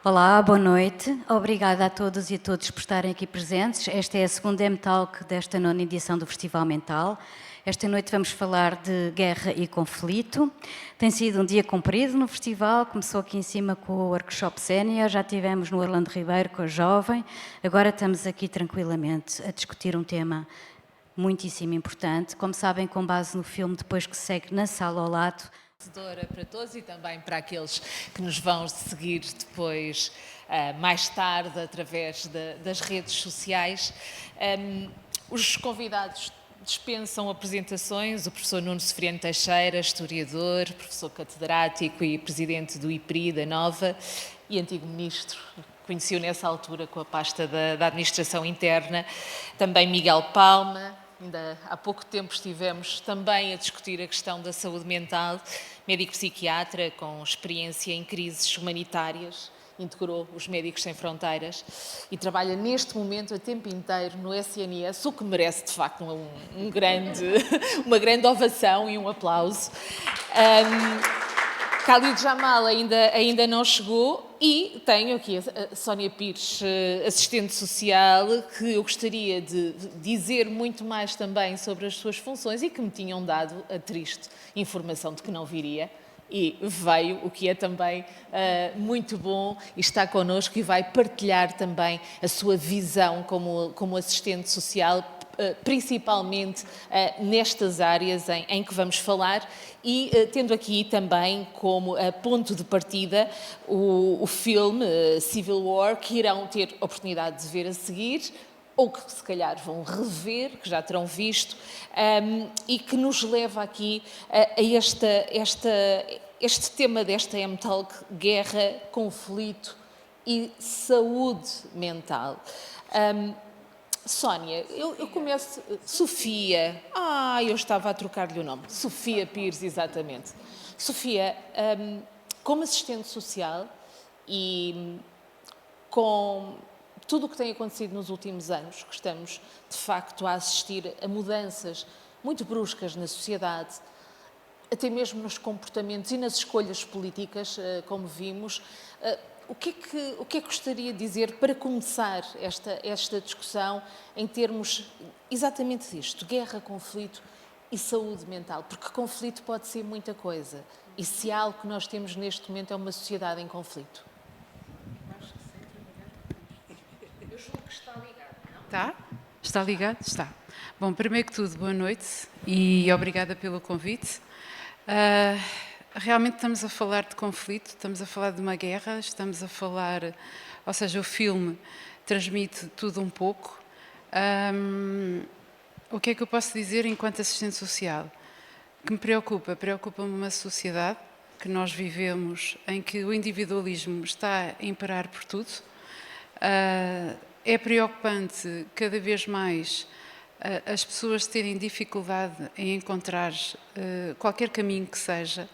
Olá, boa noite. Obrigada a todos e a todos por estarem aqui presentes. Esta é a segunda M-Talk desta nona edição do Festival Mental. Esta noite vamos falar de guerra e conflito. Tem sido um dia comprido no festival, começou aqui em cima com o workshop sénior, já tivemos no Orlando Ribeiro com a jovem, agora estamos aqui tranquilamente a discutir um tema muitíssimo importante. Como sabem, com base no filme Depois que segue na sala ao lado, Para todos e também para aqueles que nos vão seguir depois, mais tarde, através das redes sociais. Os convidados dispensam apresentações. O professor Nuno Severiano Teixeira, historiador, professor catedrático e presidente do IPRI da Nova e antigo ministro, conheci-o nessa altura com a pasta da Administração Interna. Também Miguel Palma. Ainda há pouco tempo estivemos também a discutir a questão da saúde mental, médico psiquiatra com experiência em crises humanitárias, integrou os Médicos Sem Fronteiras e trabalha neste momento a tempo inteiro no SNS, o que merece de facto uma grande ovação e um aplauso. Khalid Jamal ainda não chegou e tenho aqui a Sónia Pires, assistente social, que eu gostaria de dizer muito mais também sobre as suas funções e que me tinham dado a triste informação de que não viria. E veio, o que é também muito bom, e está connosco e vai partilhar também a sua visão como assistente social, principalmente nestas áreas em que vamos falar e tendo aqui também como ponto de partida o filme Civil War, que irão ter oportunidade de ver a seguir, ou que se calhar vão rever, que já terão visto, e que nos leva aqui a este tema desta M-Talk, guerra, conflito e saúde mental. Sónia, eu começo... Sofia. Eu estava a trocar-lhe o nome. Sofia Pires, exatamente. Sofia, como assistente social e com tudo o que tem acontecido nos últimos anos, que estamos, de facto, a assistir a mudanças muito bruscas na sociedade, até mesmo nos comportamentos e nas escolhas políticas, como vimos, o que é que gostaria de dizer para começar esta discussão em termos exatamente disto, guerra, conflito e saúde mental? Porque conflito pode ser muita coisa e se há algo que nós temos neste momento é uma sociedade em conflito. Eu julgo que está ligado, não? Está? Está ligado? Está. Bom, primeiro que tudo, boa noite e obrigada pelo convite. Realmente estamos a falar de conflito, estamos a falar de uma guerra, estamos a falar, ou seja, o filme transmite tudo um pouco. O que é que eu posso dizer enquanto assistente social? Que me preocupa? Preocupa-me uma sociedade que nós vivemos em que o individualismo está a imperar por tudo. É preocupante cada vez mais as pessoas terem dificuldade em encontrar qualquer caminho que seja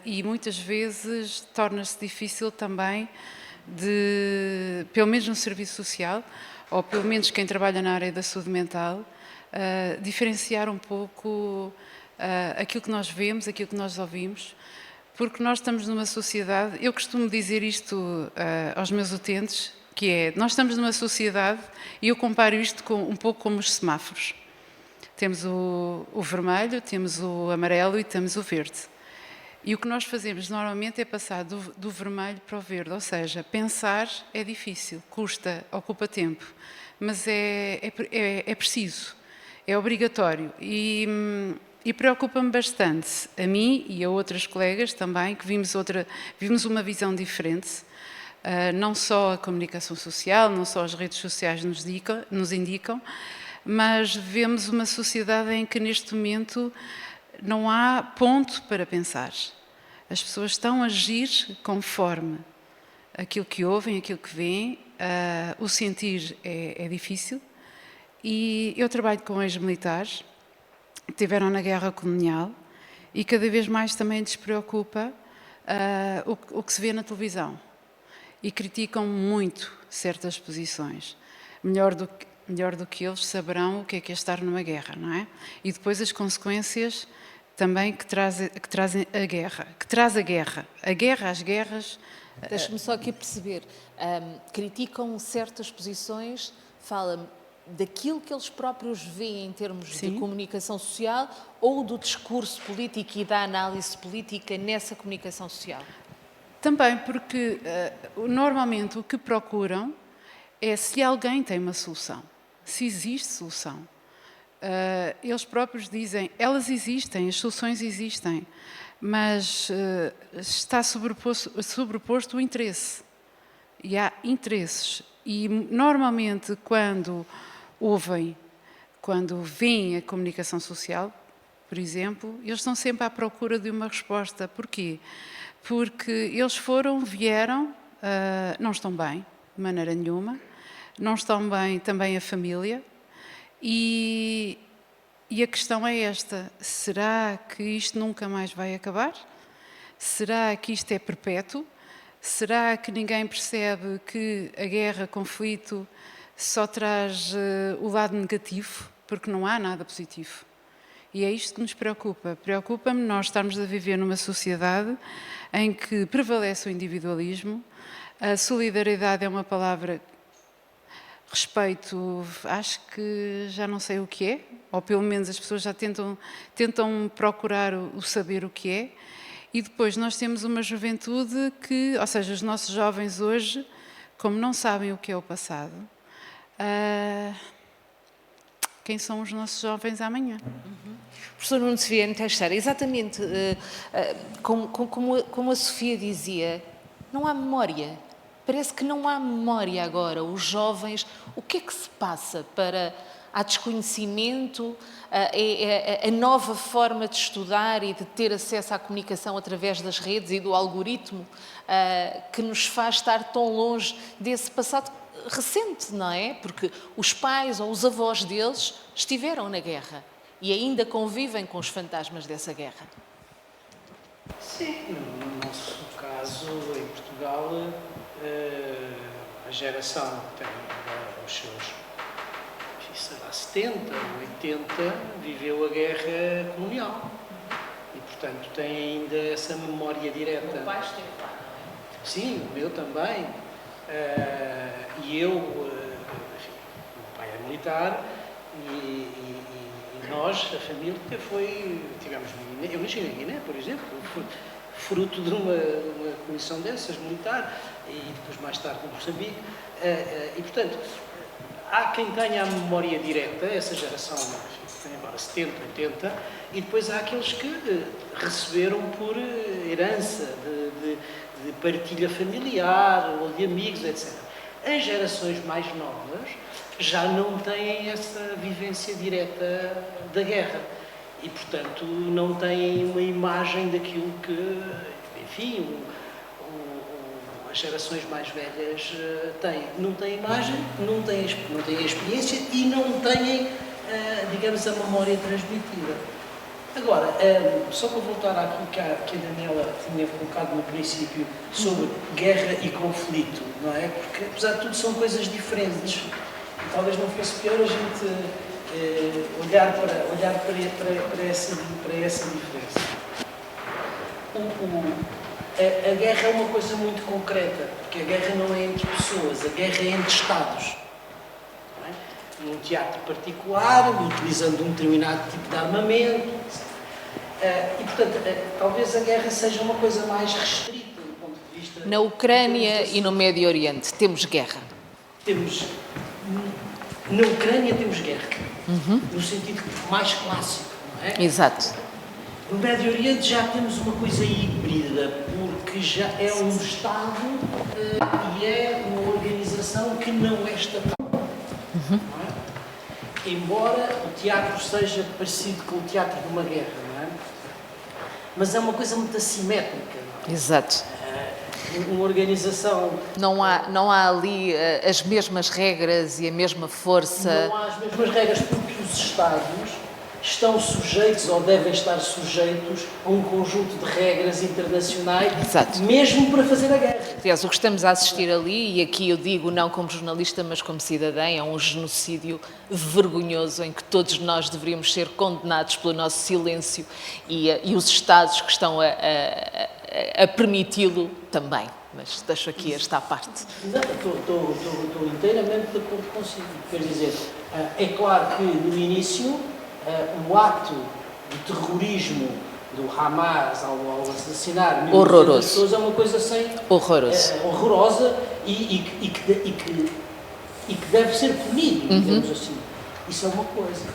e muitas vezes torna-se difícil também pelo menos no serviço social, ou pelo menos quem trabalha na área da saúde mental, diferenciar um pouco aquilo que nós vemos, aquilo que nós ouvimos, porque nós estamos numa sociedade, eu costumo dizer isto aos meus utentes, que é, nós estamos numa sociedade, e eu comparo isto um pouco como os semáforos. Temos o vermelho, temos o amarelo e temos o verde. E o que nós fazemos normalmente é passar do vermelho para o verde, ou seja, pensar é difícil, custa, ocupa tempo, mas é preciso, é obrigatório. E preocupa-me bastante, a mim e a outras colegas também, que vimos uma visão diferente. Não só a comunicação social, não só as redes sociais nos indicam, mas vemos uma sociedade em que neste momento não há ponto para pensar. As pessoas estão a agir conforme aquilo que ouvem, aquilo que veem, o sentir é difícil. E eu trabalho com ex-militares que estiveram na guerra colonial e cada vez mais também despreocupa o que se vê na televisão. E criticam muito certas posições. Melhor do que eles saberão o que é estar numa guerra, não é? E depois as consequências também que trazem a guerra. Que traz a guerra. A guerra, as guerras Deixa-me só aqui perceber. Criticam certas posições, falam daquilo que eles próprios veem em termos de comunicação social ou do discurso político e da análise política nessa comunicação social? Também porque, normalmente, o que procuram é se alguém tem uma solução, se existe solução. Eles próprios dizem, elas existem, as soluções existem, mas está sobreposto o interesse. E há interesses. E, normalmente, quando veem a comunicação social, por exemplo, eles estão sempre à procura de uma resposta. Porquê? Porque eles vieram, não estão bem, de maneira nenhuma, não estão bem também a família, e a questão é esta: será que isto nunca mais vai acabar? Será que isto é perpétuo? Será que ninguém percebe que a guerra, conflito, só traz o lado negativo? Porque não há nada positivo. E é isto que nos preocupa. Preocupa-me nós estarmos a viver numa sociedade em que prevalece o individualismo, a solidariedade é uma palavra, respeito, acho que já não sei o que é, ou pelo menos as pessoas já tentam procurar o saber o que é. E depois nós temos uma juventude que, ou seja, os nossos jovens hoje, como não sabem o que é o passado, quem são os nossos jovens amanhã? Professor Nuno Seviane Teixeira, exatamente como a Sofia dizia, não há memória. Parece que não há memória agora. Os jovens, o que é que se passa para... Há desconhecimento, a nova forma de estudar e de ter acesso à comunicação através das redes e do algoritmo que nos faz estar tão longe desse passado recente, não é? Porque os pais ou os avós deles estiveram na guerra e ainda convivem com os fantasmas dessa guerra. Sim, no nosso caso, em Portugal, a geração que tem os seus, sei lá, 70, 80, viveu a guerra colonial e, portanto, tem ainda essa memória direta. O pai esteve lá, não é? Sim, o meu também. E eu, enfim, o meu pai é militar e nós, a família, tivemos eu nasci na Guiné, por exemplo, fruto de uma comissão dessas, militar, e depois mais tarde em Moçambique, e portanto, há quem tenha a memória direta, essa geração, enfim, tem agora 70, 80, e depois há aqueles que receberam por herança, de partilha familiar, ou de amigos, etc. As gerações mais novas já não têm essa vivência direta da guerra e, portanto, não têm uma imagem daquilo que, enfim, as gerações mais velhas têm. Não têm imagem, não têm experiência e não têm, digamos, a memória transmitida. Agora, só para voltar àquilo que a Daniela tinha colocado no princípio sobre guerra e conflito, não é? Porque, apesar de tudo, são coisas diferentes. E talvez não fosse pior a gente olhar para essa diferença. A guerra é uma coisa muito concreta, porque a guerra não é entre pessoas, a guerra é entre Estados. Não é? Num teatro particular, utilizando um determinado tipo de armamento. E, portanto, talvez a guerra seja uma coisa mais restrita do ponto de vista... Na Ucrânia e no Médio Oriente temos guerra? Na Ucrânia temos guerra, no sentido mais clássico, não é? Exato. No Médio Oriente já temos uma coisa híbrida, porque já é um Estado e é uma organização que não é estatal. Não é? Embora o teatro seja parecido com o teatro de uma guerra, não é? Mas é uma coisa muito assimétrica. Não é? Exato. Uma organização... Não há ali as mesmas regras e a mesma força. Não há as mesmas regras porque os Estados estão sujeitos ou devem estar sujeitos a um conjunto de regras internacionais, Exato. Mesmo para fazer a guerra. Aliás, o que estamos a assistir ali, e aqui eu digo não como jornalista, mas como cidadã, é um genocídio vergonhoso em que todos nós deveríamos ser condenados pelo nosso silêncio e os Estados que estão a permiti-lo também, mas deixo aqui esta à parte. Não, estou inteiramente de acordo consigo. Quer dizer, é claro que no início o ato de terrorismo do Hamas ao assassinar milhares de pessoas é uma coisa horrorosa e que deve ser punido, digamos assim. Isso é uma coisa.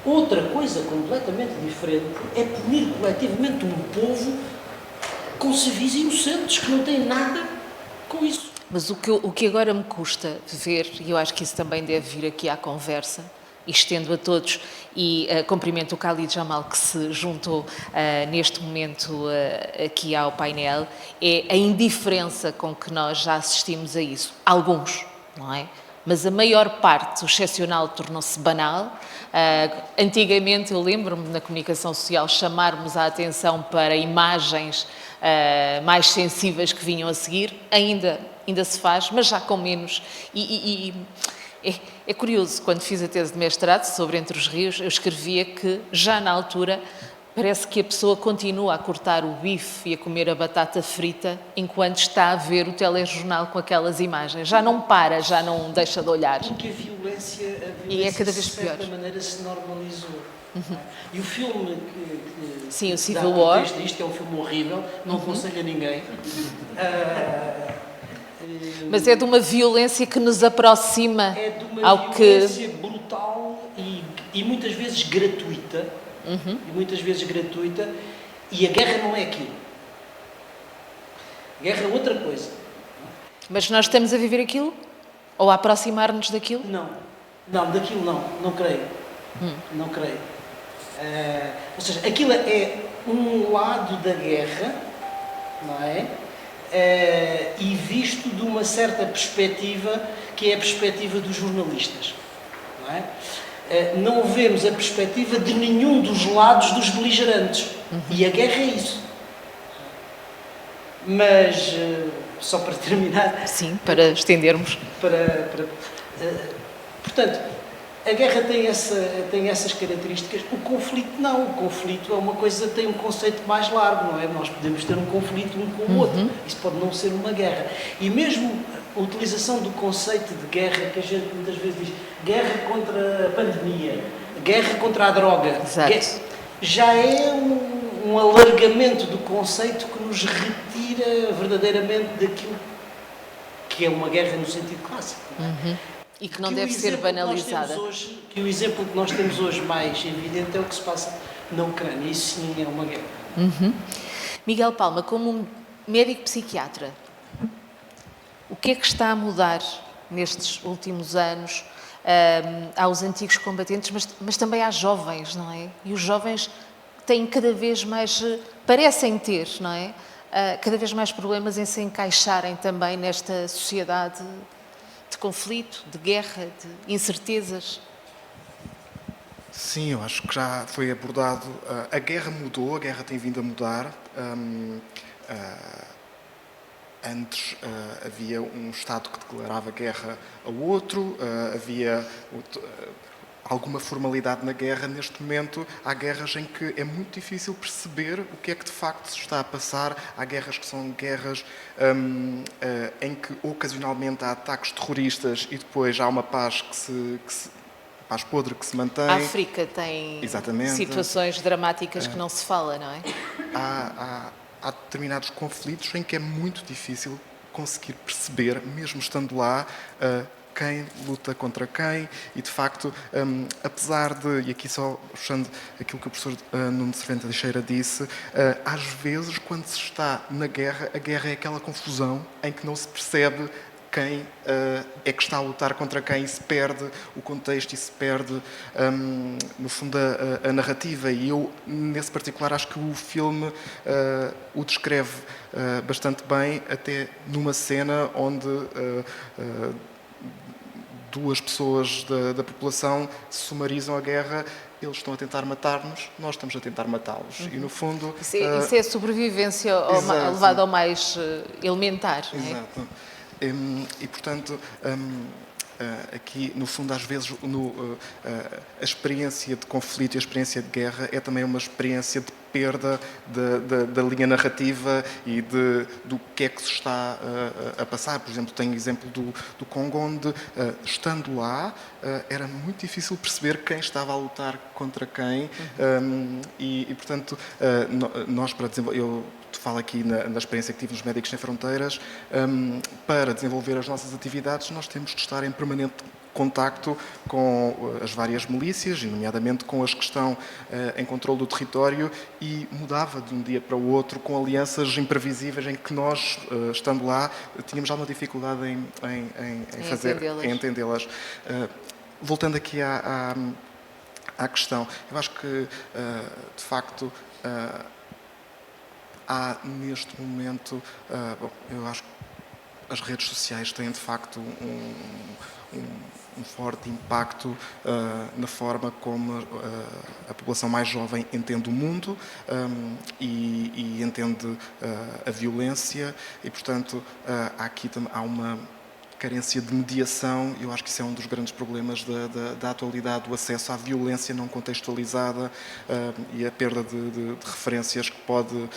Outra coisa completamente diferente é punir coletivamente um povo com civis inocentes que não têm nada com isso. Mas o que agora me custa ver, e eu acho que isso também deve vir aqui à conversa, e estendo a todos, e cumprimento o Khalid Jamal que se juntou neste momento aqui ao painel, é a indiferença com que nós já assistimos a isso. Alguns, não é? Mas a maior parte, o excepcional, tornou-se banal. Antigamente, eu lembro-me na comunicação social chamarmos a atenção para imagens mais sensíveis que vinham a seguir, ainda se faz, mas já com menos. É curioso, quando fiz a tese de mestrado sobre Entre os Rios, eu escrevia que já na altura parece que a pessoa continua a cortar o bife e a comer a batata frita enquanto está a ver o telejornal com aquelas imagens. Já não para, já não deixa de olhar. Porque a violência E é cada vez de pior. certa maneira se normalizou. E o filme que Sim, o dá Civil War. isto, que é um filme horrível, não aconselho a ninguém. Mas é de uma violência que nos aproxima É de uma ao violência que... brutal e muitas vezes gratuita. E muitas vezes gratuita. E a guerra não é aquilo. A guerra é outra coisa. Mas nós estamos a viver aquilo? Ou a aproximar-nos daquilo? Não, daquilo não creio. Não creio. Ou seja, aquilo é um lado da guerra, não é? E visto de uma certa perspectiva, que é a perspectiva dos jornalistas, não é? Não vemos a perspectiva de nenhum dos lados dos beligerantes. E a guerra é isso. Mas, só para terminar... Sim, para estendermos. Portanto, a guerra tem essas características. O conflito não. O conflito é uma coisa, tem um conceito mais largo, não é? Nós podemos ter um conflito um com o outro. Isso pode não ser uma guerra. E mesmo a utilização do conceito de guerra, que a gente muitas vezes diz, guerra contra a pandemia, guerra contra a droga, já é um alargamento do conceito que nos retira verdadeiramente daquilo que é uma guerra no sentido clássico. E que não deve ser banalizada. Que o exemplo que nós temos hoje mais evidente é o que se passa na Ucrânia. Isso sim é uma guerra. Miguel Palma, como um médico psiquiatra, o que é que está a mudar nestes últimos anos aos antigos combatentes, mas também às jovens, não é? E os jovens têm cada vez mais, parecem ter, não é? Cada vez mais problemas em se encaixarem também nesta sociedade de conflito, de guerra, de incertezas. Sim, eu acho que já foi abordado. A guerra mudou, a guerra tem vindo a mudar. Antes havia um Estado que declarava guerra ao outro, havia alguma formalidade na guerra. Neste momento, há guerras em que é muito difícil perceber o que é que de facto se está a passar. Há guerras que são guerras em que ocasionalmente há ataques terroristas e depois há uma paz paz podre que se mantém. A África tem situações dramáticas que não se fala, não é? Há determinados conflitos em que é muito difícil conseguir perceber, mesmo estando lá, quem luta contra quem e, de facto, apesar de, e aqui só puxando aquilo que o professor Nuno Servente Teixeira disse, às vezes, quando se está na guerra, a guerra é aquela confusão em que não se percebe quem é que está a lutar contra quem, e se perde o contexto e se perde, no fundo, a narrativa. E eu, nesse particular, acho que o filme o descreve bastante bem, até numa cena onde duas pessoas da população sumarizam a guerra. Eles estão a tentar matar-nos, nós estamos a tentar matá-los. E, no fundo... Isso é sobrevivência levada ao mais elementar. Exato. E, portanto, aqui, no fundo, às vezes, a experiência de conflito e a experiência de guerra é também uma experiência de perda da linha narrativa e do que é que se está a passar. Por exemplo, tenho o exemplo do Congo, onde, estando lá, era muito difícil perceber quem estava a lutar contra quem, e portanto, nós, para desenvolver, eu falo aqui na experiência que tive nos Médicos Sem Fronteiras, para desenvolver as nossas atividades, nós temos de estar em permanente contacto com as várias milícias, e nomeadamente com as que estão em controle do território, e mudava de um dia para o outro com alianças imprevisíveis em que nós, estando lá, tínhamos alguma dificuldade em entendê-las. Voltando aqui à questão, eu acho que, de facto, há neste momento, eu acho que as redes sociais têm de facto um forte impacto na forma como a população mais jovem entende o mundo, e entende a violência, e portanto há uma carência de mediação. Eu acho que isso é um dos grandes problemas da atualidade, o acesso à violência não contextualizada, e a perda de referências que pode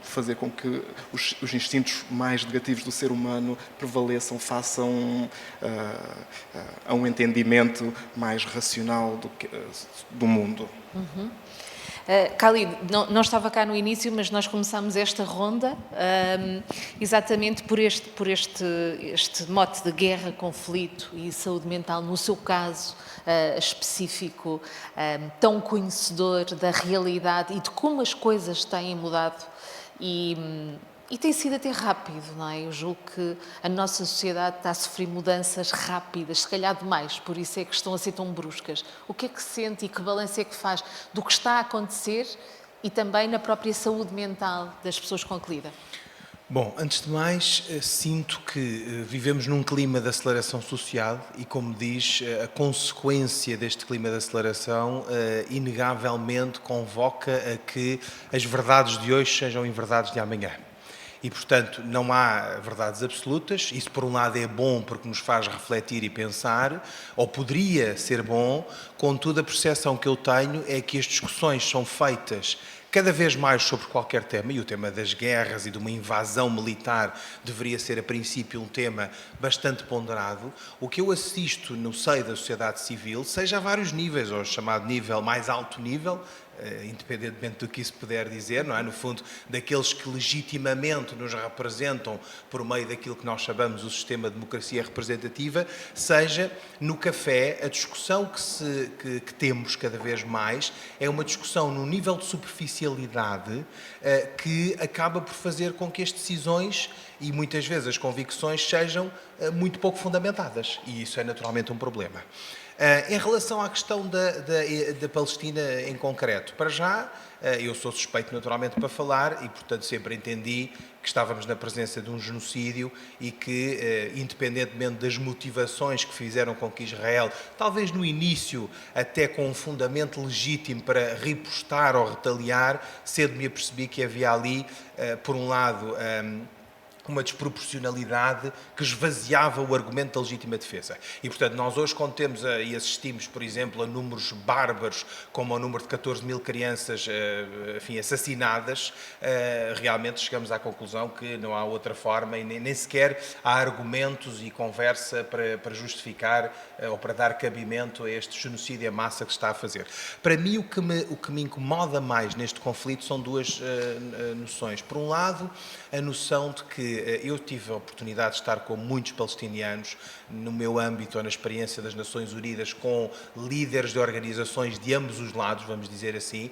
fazer com que os instintos mais negativos do ser humano prevaleçam face a um entendimento mais racional do mundo. Khalid, não estava cá no início, mas nós começámos esta ronda exatamente por este mote de guerra, conflito e saúde mental, no seu caso específico, tão conhecedor da realidade e de como as coisas têm mudado e tem sido até rápido, não é? Eu julgo que a nossa sociedade está a sofrer mudanças rápidas, se calhar demais, por isso é que estão a ser tão bruscas. O que é que sente e que balanço é que faz do que está a acontecer e também na própria saúde mental das pessoas com que lida? Bom, antes de mais, sinto que vivemos num clima de aceleração social e, como diz, a consequência deste clima de aceleração inegavelmente convoca a que as verdades de hoje sejam inverdades de amanhã. E, portanto, não há verdades absolutas. Isso, por um lado, é bom porque nos faz refletir e pensar, ou poderia ser bom, contudo, a percepção que eu tenho é que as discussões são feitas cada vez mais sobre qualquer tema, e o tema das guerras e de uma invasão militar deveria ser, a princípio, um tema bastante ponderado. O que eu assisto no seio da sociedade civil, seja a vários níveis, ou chamado nível mais alto nível, independentemente do que isso puder dizer, não é? No fundo, daqueles que legitimamente nos representam por meio daquilo que nós chamamos o sistema de democracia representativa, seja no café, a discussão que temos cada vez mais é uma discussão num nível de superficialidade que acaba por fazer com que as decisões e muitas vezes as convicções sejam muito pouco fundamentadas, e isso é naturalmente um problema. Em relação à questão da Palestina em concreto, para já, eu sou suspeito naturalmente para falar e, portanto, sempre entendi que estávamos na presença de um genocídio e que, independentemente das motivações que fizeram com que Israel, talvez no início até com um fundamento legítimo para ripostar ou retaliar, cedo me apercebi que havia ali, por um lado, uma desproporcionalidade que esvaziava o argumento da legítima defesa. E, portanto, nós hoje, quando temos e assistimos, por exemplo, a números bárbaros, como o número de 14 mil crianças assassinadas, realmente chegamos à conclusão que não há outra forma e nem sequer há argumentos e conversa para justificar ou para dar cabimento a este genocídio em massa que se está a fazer. Para mim, o que me incomoda mais neste conflito são duas noções. Por um lado, a noção de que eu tive a oportunidade de estar com muitos palestinianos no meu âmbito ou na experiência das Nações Unidas com líderes de organizações de ambos os lados, vamos dizer assim,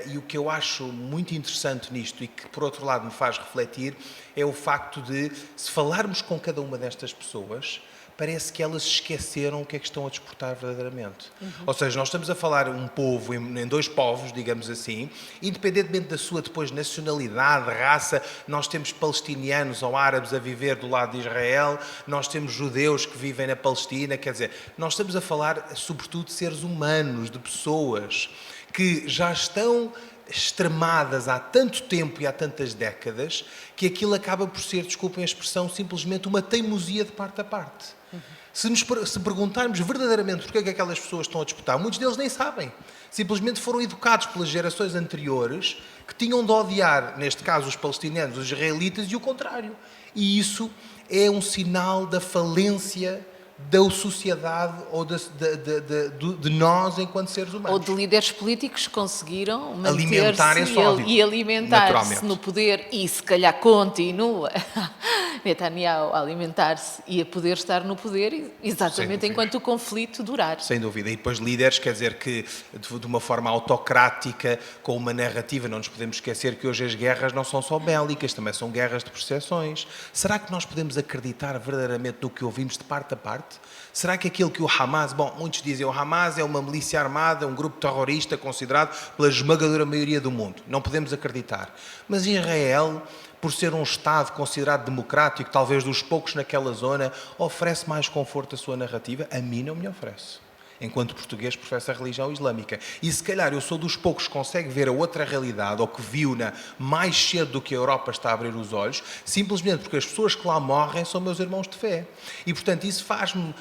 e o que eu acho muito interessante nisto e que, por outro lado, me faz refletir é o facto de, se falarmos com cada uma destas pessoas, parece que elas esqueceram o que é que estão a disputar verdadeiramente. Ou seja, nós estamos a falar um povo, em dois povos, digamos assim, independentemente da sua depois nacionalidade, raça, nós temos palestinianos ou árabes a viver do lado de Israel, nós temos judeus que vivem na Palestina, quer dizer, nós estamos a falar sobretudo de seres humanos, de pessoas que já estão extremadas há tanto tempo e há tantas décadas que aquilo acaba por ser, desculpem a expressão, simplesmente uma teimosia de parte a parte. Se perguntarmos verdadeiramente porque é que aquelas pessoas estão a disputar, muitos deles nem sabem. Simplesmente foram educados pelas gerações anteriores que tinham de odiar, neste caso, os palestinianos, os israelitas e o contrário. E isso é um sinal da falência da sociedade ou de nós enquanto seres humanos. Ou de líderes políticos que conseguiram Alimentar esse ódio, e alimentar-se no poder e se calhar continua Netanyahu a alimentar-se e a poder estar no poder exatamente enquanto o conflito durar. Sem dúvida. E depois líderes, quer dizer que de uma forma autocrática, com uma narrativa, não nos podemos esquecer que hoje as guerras não são só bélicas, também são guerras de percepções. Será que nós podemos acreditar verdadeiramente no que ouvimos de parte a parte? Será que aquilo que o Hamas, muitos dizem o Hamas é uma milícia armada, um grupo terrorista considerado pela esmagadora maioria do mundo. Não podemos acreditar. Mas Israel, por ser um Estado considerado democrático, talvez dos poucos naquela zona, oferece mais conforto à sua narrativa? A mim não me oferece. Enquanto português professa a religião islâmica. E se calhar eu sou dos poucos que consegue ver a outra realidade, ou que viu-na mais cedo do que a Europa está a abrir os olhos, simplesmente porque as pessoas que lá morrem são meus irmãos de fé. E, portanto, isso faz-me,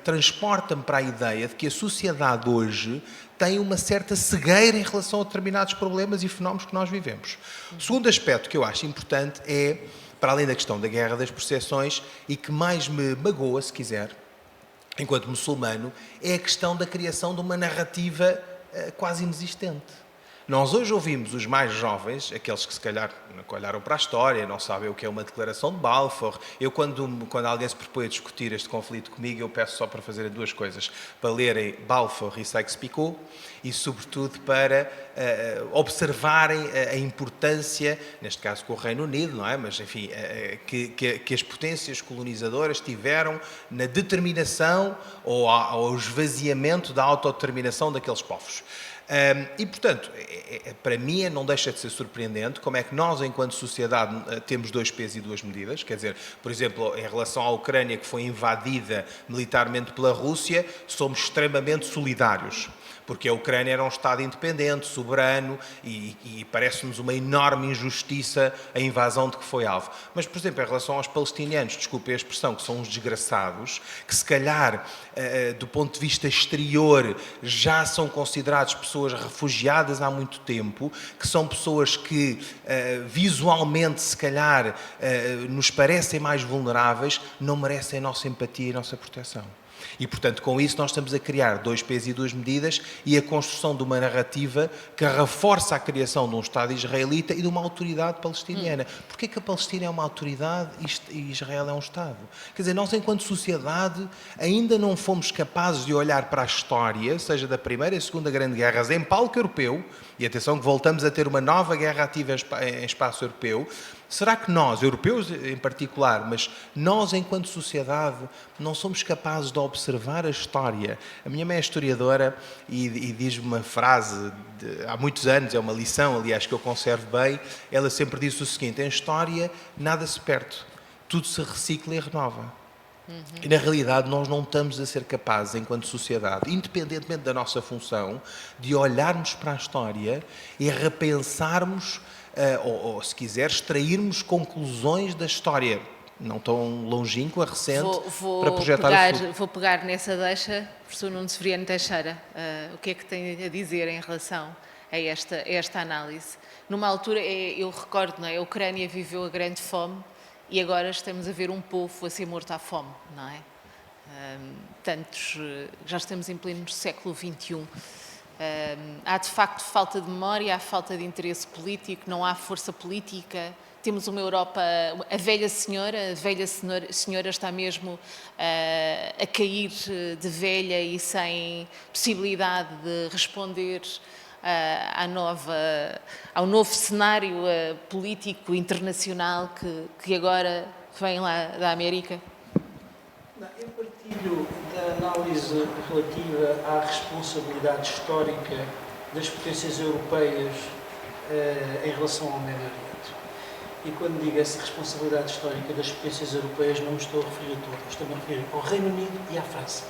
transporta-me para a ideia de que a sociedade hoje tem uma certa cegueira em relação a determinados problemas e fenómenos que nós vivemos. O segundo aspecto que eu acho importante é, para além da questão da guerra das percepções, e que mais me magoa, se quiser, enquanto muçulmano, é a questão da criação de uma narrativa quase inexistente. Nós hoje ouvimos os mais jovens, aqueles que se calhar nunca olharam para a história, não sabem o que é uma declaração de Balfour. Eu, quando alguém se propõe a discutir este conflito comigo, eu peço só para fazerem duas coisas. Para lerem Balfour e Sykes-Picot e, sobretudo, para observarem a importância, neste caso com o Reino Unido, não é? Mas, enfim, que as potências colonizadoras tiveram na determinação ou ao esvaziamento da autodeterminação daqueles povos. E, portanto, para mim não deixa de ser surpreendente como é que nós, enquanto sociedade, temos dois pesos e duas medidas. Quer dizer, por exemplo, em relação à Ucrânia, que foi invadida militarmente pela Rússia, somos extremamente solidários. Porque a Ucrânia era um Estado independente, soberano, e parece-nos uma enorme injustiça a invasão de que foi alvo. Mas, por exemplo, em relação aos palestinianos, desculpe a expressão, que são uns desgraçados, que se calhar, do ponto de vista exterior, já são considerados pessoas refugiadas há muito tempo, que são pessoas que visualmente, se calhar, nos parecem mais vulneráveis, não merecem a nossa empatia e a nossa proteção. E, portanto, com isso nós estamos a criar dois pesos e duas medidas e a construção de uma narrativa que reforça a criação de um Estado israelita e de uma autoridade palestiniana. Porquê que a Palestina é uma autoridade e Israel é um Estado? Quer dizer, nós, enquanto sociedade, ainda não fomos capazes de olhar para a história, seja da Primeira e Segunda Grande Guerras, em palco europeu, e atenção que voltamos a ter uma nova guerra ativa em espaço europeu. Será que nós, europeus em particular, mas nós enquanto sociedade, não somos capazes de observar a história? A minha mãe é historiadora e diz-me uma frase, há muitos anos, é uma lição, aliás, que eu conservo bem, ela sempre disse o seguinte: em história nada se perde, tudo se recicla e renova. E na realidade nós não estamos a ser capazes, enquanto sociedade, independentemente da nossa função, de olharmos para a história e repensarmos, ou se quiser, extrairmos conclusões da história, não tão longínqua, recente, para projetar o futuro. Vou pegar nessa deixa, professor Nuno Severiano Teixeira, o que é que tem a dizer em relação a esta análise? Numa altura, eu recordo, não é? A Ucrânia viveu a grande fome, e agora estamos a ver um povo a ser morto à fome, não é? Já estamos em pleno século XXI. Há de facto falta de memória, há falta de interesse político, não há força política. Temos uma Europa, a velha senhora está mesmo a cair de velha e sem possibilidade de responder ao novo cenário político internacional que agora vem lá da América? Eu partilho da análise relativa à responsabilidade histórica das potências europeias em relação ao Médio Oriente. E quando digo essa responsabilidade histórica das potências europeias, não me estou a referir a todas, estou a referir ao Reino Unido e à França.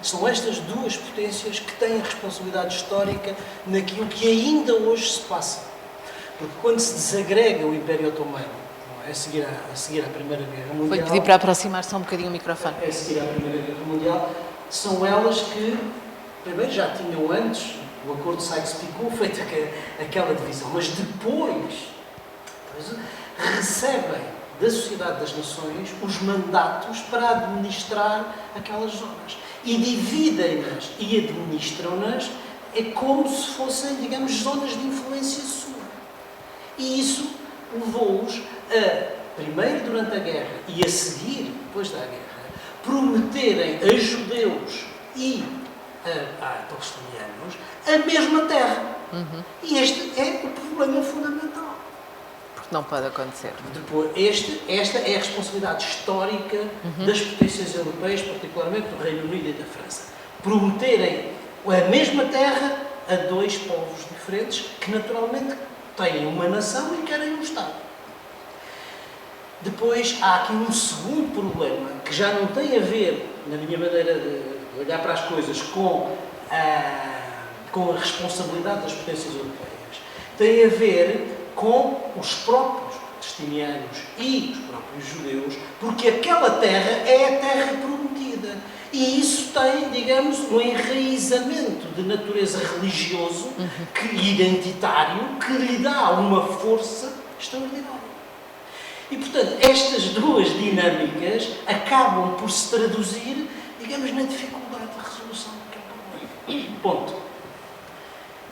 São estas duas potências que têm a responsabilidade histórica naquilo que ainda hoje se passa. Porque quando se desagrega o Império Otomano, a seguir à Primeira Guerra Mundial... Vou-lhe pedir para aproximar só um bocadinho o microfone. A seguir à Primeira Guerra Mundial, são elas que, primeiro, já tinham antes, o Acordo de Sykes-Picot, feito aquela divisão, mas depois recebem da Sociedade das Nações os mandatos para administrar aquelas zonas. E dividem-nas e administram-nas como se fossem, digamos, zonas de influência sua. E isso levou-os primeiro durante a guerra e a seguir, depois da guerra, prometerem a judeus e a palestinianos a mesma terra. E este é o problema fundamental. Porque não pode acontecer. Depois, esta é a responsabilidade histórica das potências europeias, particularmente do Reino Unido e da França. Prometerem a mesma terra a dois povos diferentes que, naturalmente, têm uma nação e querem um Estado. Depois, há aqui um segundo problema que já não tem a ver, na minha maneira de olhar para as coisas, com a responsabilidade das potências europeias. Tem a ver com os próprios palestinianos e os próprios judeus, porque aquela terra é a terra prometida. E isso tem, digamos, um enraizamento de natureza religioso, identitário, que lhe dá uma força extraordinária. E, portanto, estas duas dinâmicas acabam por se traduzir, digamos, na dificuldade de resolução daquele problema. Ponto.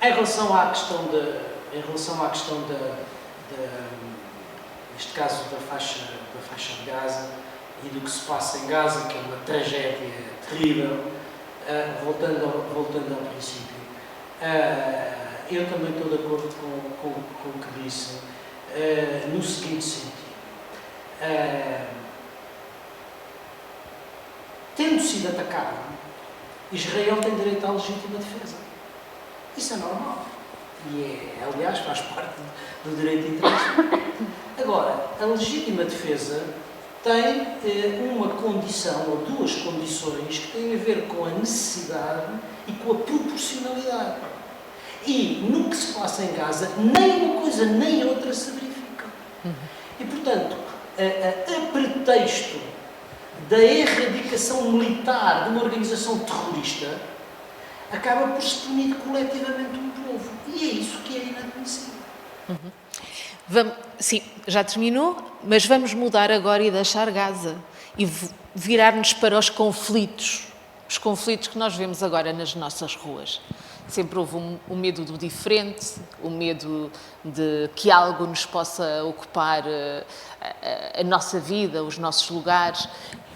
Em relação à questão neste caso, da faixa de Gaza e do que se passa em Gaza, que é uma tragédia terrível, voltando ao princípio, eu também estou de acordo com o que disse, no seguinte sentido. Tendo sido atacado, Israel tem direito à legítima defesa. Isso é normal. E, aliás, faz parte do direito internacional. Agora, a legítima defesa tem uma condição, ou duas condições, que têm a ver com a necessidade e com a proporcionalidade. E, no que se passa em Gaza, nem uma coisa nem outra se verifica. E, portanto, a pretexto da erradicação militar de uma organização terrorista, acaba por se punir coletivamente um povo. E é isso que é inadmissível. Sim, já terminou, mas vamos mudar agora e deixar Gaza e virar-nos para os conflitos que nós vemos agora nas nossas ruas. Sempre houve o medo do diferente, o medo de que algo nos possa ocupar a nossa vida, os nossos lugares.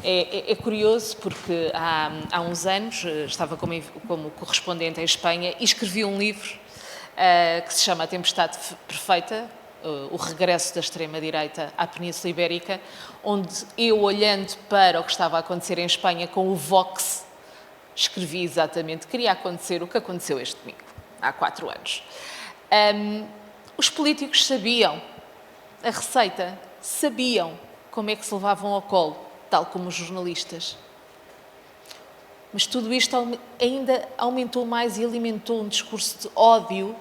É curioso porque há uns anos estava como correspondente em Espanha e escrevi um livro que se chama A Tempestade Perfeita, o regresso da extrema-direita à Península Ibérica, onde eu, olhando para o que estava a acontecer em Espanha com o Vox, escrevi exatamente que queria acontecer o que aconteceu este domingo, há 4 anos. Os políticos sabiam a receita, sabiam como é que se levavam ao colo, tal como os jornalistas. Mas tudo isto ainda aumentou mais e alimentou um discurso de ódio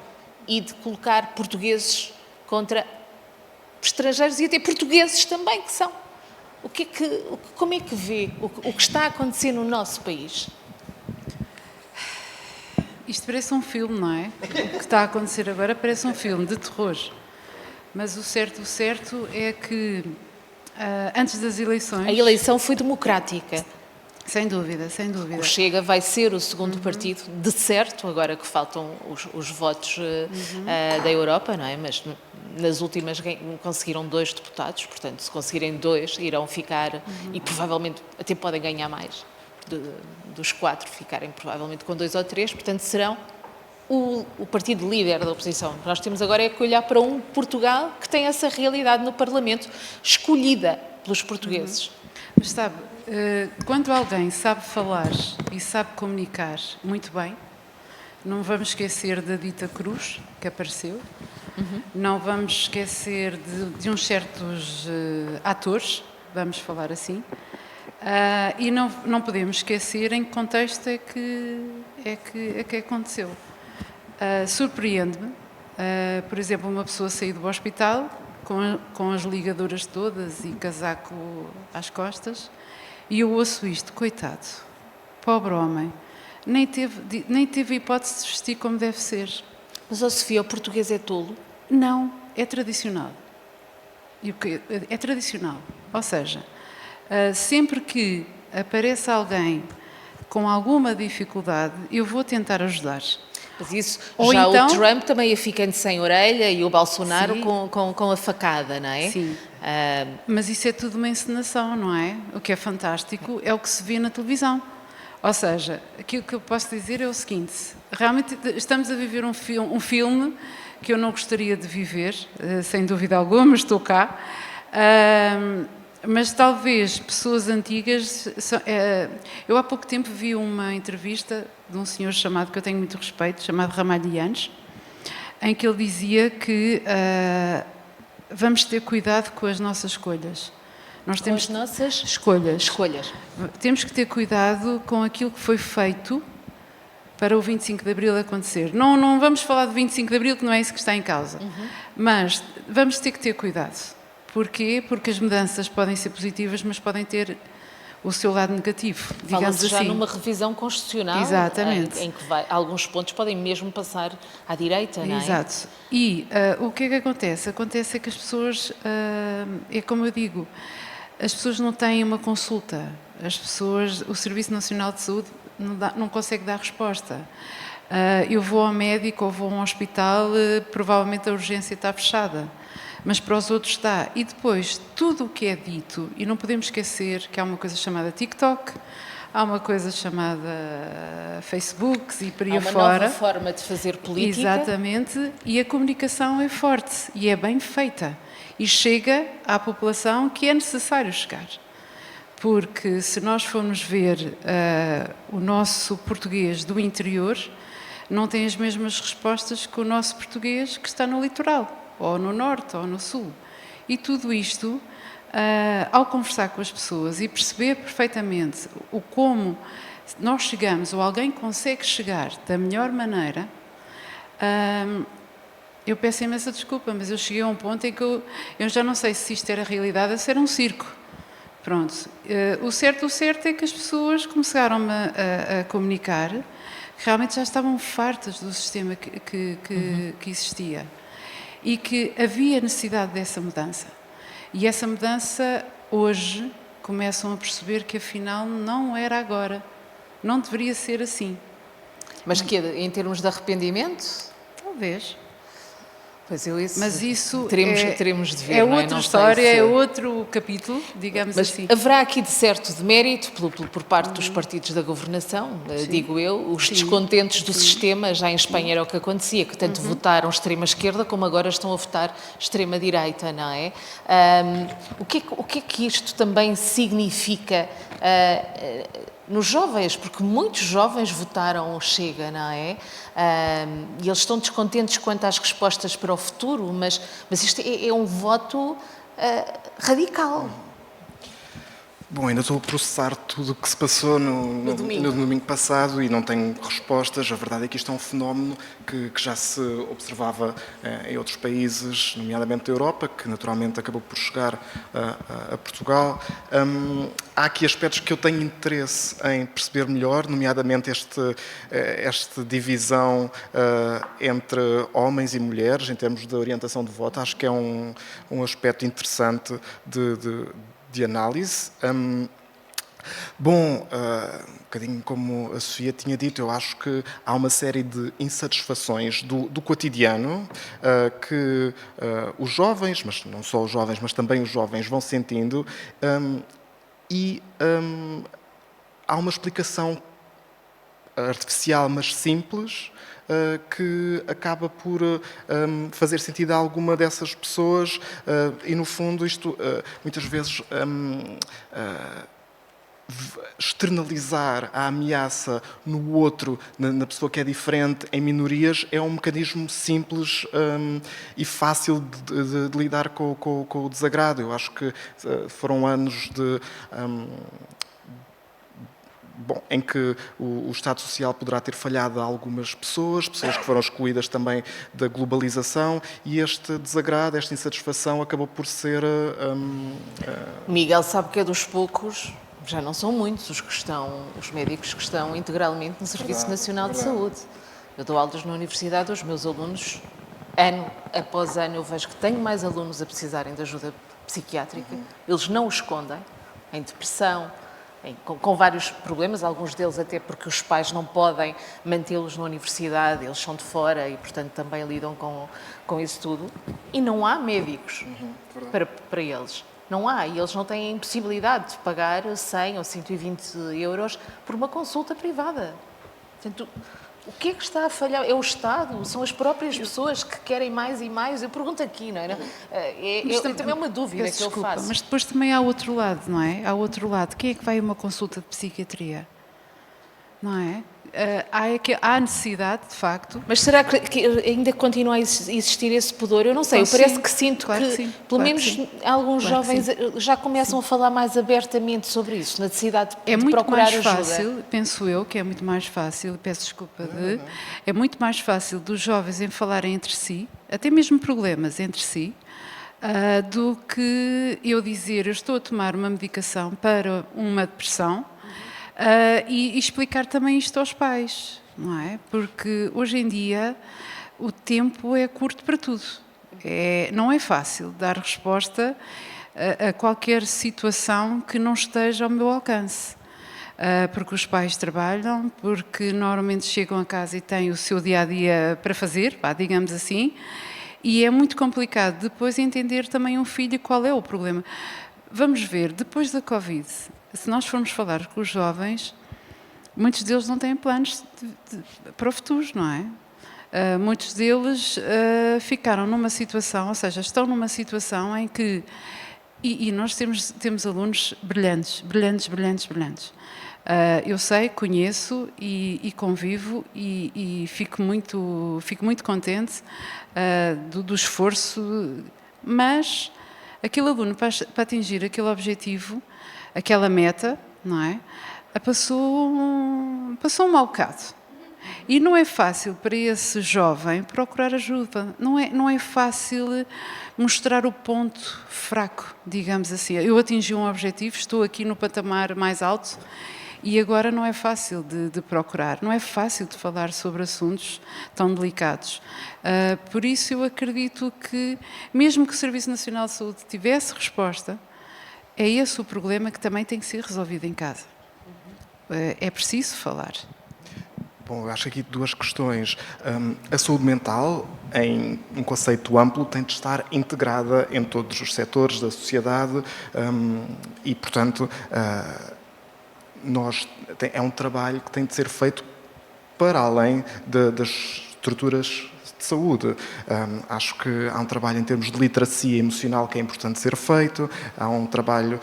e de colocar portugueses contra estrangeiros e até portugueses também que são. Como é que vê o que está a acontecer no nosso país? Isto parece um filme, não é? O que está a acontecer agora parece um filme de terror. Mas o certo é que antes das eleições... A eleição foi democrática. Sem dúvida, sem dúvida. O Chega vai ser o segundo partido, de certo, agora que faltam os votos da Europa, não é? Mas nas últimas conseguiram 2 deputados, portanto, se conseguirem 2, irão ficar, e provavelmente até podem ganhar mais, dos 4 ficarem provavelmente com 2 ou 3, portanto, serão o partido líder da oposição. O que nós temos agora é que olhar para um Portugal que tem essa realidade no Parlamento, escolhida pelos portugueses. Mas sabe, quando alguém sabe falar e sabe comunicar muito bem, não vamos esquecer da Dita Cruz, que apareceu, não vamos esquecer de uns certos atores, vamos falar assim, e não podemos esquecer em que contexto é que aconteceu. Surpreende-me Por exemplo, uma pessoa sair do hospital com as ligaduras todas e casaco às costas, e eu ouço isto, coitado, pobre homem, nem teve hipótese de vestir como deve ser. Mas, ó Sofia, o português é tolo? Não, é tradicional. É tradicional. Ou seja, sempre que aparece alguém com alguma dificuldade, eu vou tentar ajudar. Mas isso, Ou já então, o Trump também ia ficando sem orelha e o Bolsonaro sim, com a facada, não é? sim. Mas isso é tudo uma encenação, não é? O que é fantástico é o que se vê na televisão. Ou seja, aquilo que eu posso dizer é o seguinte: realmente estamos a viver um filme que eu não gostaria de viver, sem dúvida alguma, estou cá. Mas talvez pessoas antigas... Eu há pouco tempo vi uma entrevista de um senhor chamado, que eu tenho muito respeito, chamado Ramalhianes, em que ele dizia que vamos ter cuidado com as nossas escolhas. Nós temos as nossas escolhas. Temos que ter cuidado com aquilo que foi feito para o 25 de Abril acontecer. Não vamos falar do 25 de Abril, que não é isso que está em causa. Mas vamos ter que ter cuidado. Porquê? Porque as mudanças podem ser positivas, mas podem ter o seu lado negativo, digamos assim. Fala-se já numa revisão constitucional. Exatamente. Em que alguns pontos podem mesmo passar à direita, não é? Exato. E o que é que acontece? Acontece que as pessoas, é como eu digo, as pessoas não têm uma consulta. O Serviço Nacional de Saúde não consegue dar resposta. Eu vou ao médico ou vou a um hospital, provavelmente a urgência está fechada, mas para os outros está. E depois, tudo o que é dito, e não podemos esquecer que há uma coisa chamada TikTok, há uma coisa chamada Facebook e por aí afora. Há uma nova forma de fazer política. Exatamente, e a comunicação é forte e é bem feita. E chega à população que é necessário chegar. Porque se nós formos ver o nosso português do interior, não tem as mesmas respostas que o nosso português que está no litoral, ou no norte, ou no sul. E tudo isto, ao conversar com as pessoas e perceber perfeitamente o como nós chegamos, ou alguém consegue chegar da melhor maneira, eu peço imensa desculpa, mas eu cheguei a um ponto em que eu já não sei se isto era realidade ou se era um circo. Pronto. O certo é que as pessoas começaram a comunicar que realmente já estavam fartas do sistema que existia e que havia necessidade dessa mudança. E essa mudança, hoje, começam a perceber que afinal não era agora. Não deveria ser assim. Mas que em termos de arrependimento? Talvez. Pois mas isso teremos de ver, é não é? outra Não história, sei se... é outro capítulo, digamos mas assim. Haverá aqui de certo de mérito por parte dos partidos da governação, digo eu, os descontentes do sistema, já em Espanha era o que acontecia, que tanto votaram extrema-esquerda como agora estão a votar extrema-direita, não é? O que é que isto também significa nos jovens? Porque muitos jovens votaram o Chega, não é? E eles estão descontentes quanto às respostas para o futuro, mas isto é um voto radical. Bom, ainda estou a processar tudo o que se passou no domingo passado e não tenho respostas. A verdade é que isto é um fenómeno que já se observava em outros países, nomeadamente da Europa, que naturalmente acabou por chegar a Portugal. Há aqui aspectos que eu tenho interesse em perceber melhor, nomeadamente esta divisão entre homens e mulheres em termos de orientação de voto. Acho que é um aspecto interessante de análise. Um bocadinho como a Sofia tinha dito, eu acho que há uma série de insatisfações do cotidiano que os jovens, mas não só os jovens, mas também os jovens vão sentindo, e há uma explicação artificial, mas simples, que acaba por fazer sentido a alguma dessas pessoas e, no fundo, isto muitas vezes externalizar a ameaça no outro, na pessoa que é diferente, em minorias, é um mecanismo simples e fácil de lidar com o desagrado. Eu acho que foram anos de... bom, em que o Estado Social poderá ter falhado a algumas pessoas que foram excluídas também da globalização, e este desagrado, esta insatisfação acabou por ser... Miguel sabe que é dos poucos, já não são muitos, os médicos que estão integralmente no Serviço Nacional de Saúde. Eu dou aulas na universidade, os meus alunos, ano após ano, eu vejo que tenho mais alunos a precisarem de ajuda psiquiátrica. Eles não o escondem, em depressão, com vários problemas, alguns deles até porque os pais não podem mantê-los na universidade, eles são de fora e, portanto, também lidam com isso tudo. E não há médicos para eles. Não há, e eles não têm possibilidade de pagar 100 ou 120 euros por uma consulta privada. Portanto, o que é que está a falhar? É o Estado? São as próprias pessoas que querem mais e mais? Eu pergunto aqui, não é? Também é uma dúvida que eu faço. Mas depois também há outro lado, não é? Há outro lado. Quem é que vai a uma consulta de psiquiatria? Não é? Há necessidade, de facto. Mas será que ainda continua a existir esse pudor? Eu não sei, parece que sinto que, pelo menos alguns jovens já começam a falar mais abertamente sobre isso, na necessidade de procurar ajuda. É muito mais fácil, penso eu, que é muito mais fácil, peço desculpa, é muito mais fácil dos jovens em falarem entre si, até mesmo problemas entre si, do que eu dizer, eu estou a tomar uma medicação para uma depressão, e explicar também isto aos pais, não é? Porque hoje em dia o tempo é curto para tudo. Não é fácil dar resposta a qualquer situação que não esteja ao meu alcance. Porque os pais trabalham, porque normalmente chegam a casa e têm o seu dia-a-dia para fazer, digamos assim, e é muito complicado depois entender também um filho qual é o problema. Vamos ver, depois da Covid, se nós formos falar com os jovens, muitos deles não têm planos para o futuro, não é? Muitos deles ficaram numa situação, ou seja, estão numa situação em que... E nós temos alunos brilhantes. Eu sei, conheço e convivo e fico muito contente do esforço, mas aquele aluno, para atingir aquele objetivo, aquela meta, não é? Passou um mau bocado. E não é fácil para esse jovem procurar ajuda. Não é fácil mostrar o ponto fraco, digamos assim. Eu atingi um objetivo, estou aqui no patamar mais alto e agora não é fácil de procurar. Não é fácil de falar sobre assuntos tão delicados. Por isso eu acredito que, mesmo que o Serviço Nacional de Saúde tivesse resposta, é esse o problema que também tem que ser resolvido em casa. É preciso falar. Bom, eu acho aqui duas questões. A saúde mental, em um conceito amplo, tem de estar integrada em todos os setores da sociedade e, portanto, é um trabalho que tem de ser feito para além das estruturas de saúde. Acho que há um trabalho em termos de literacia emocional que é importante ser feito, há um trabalho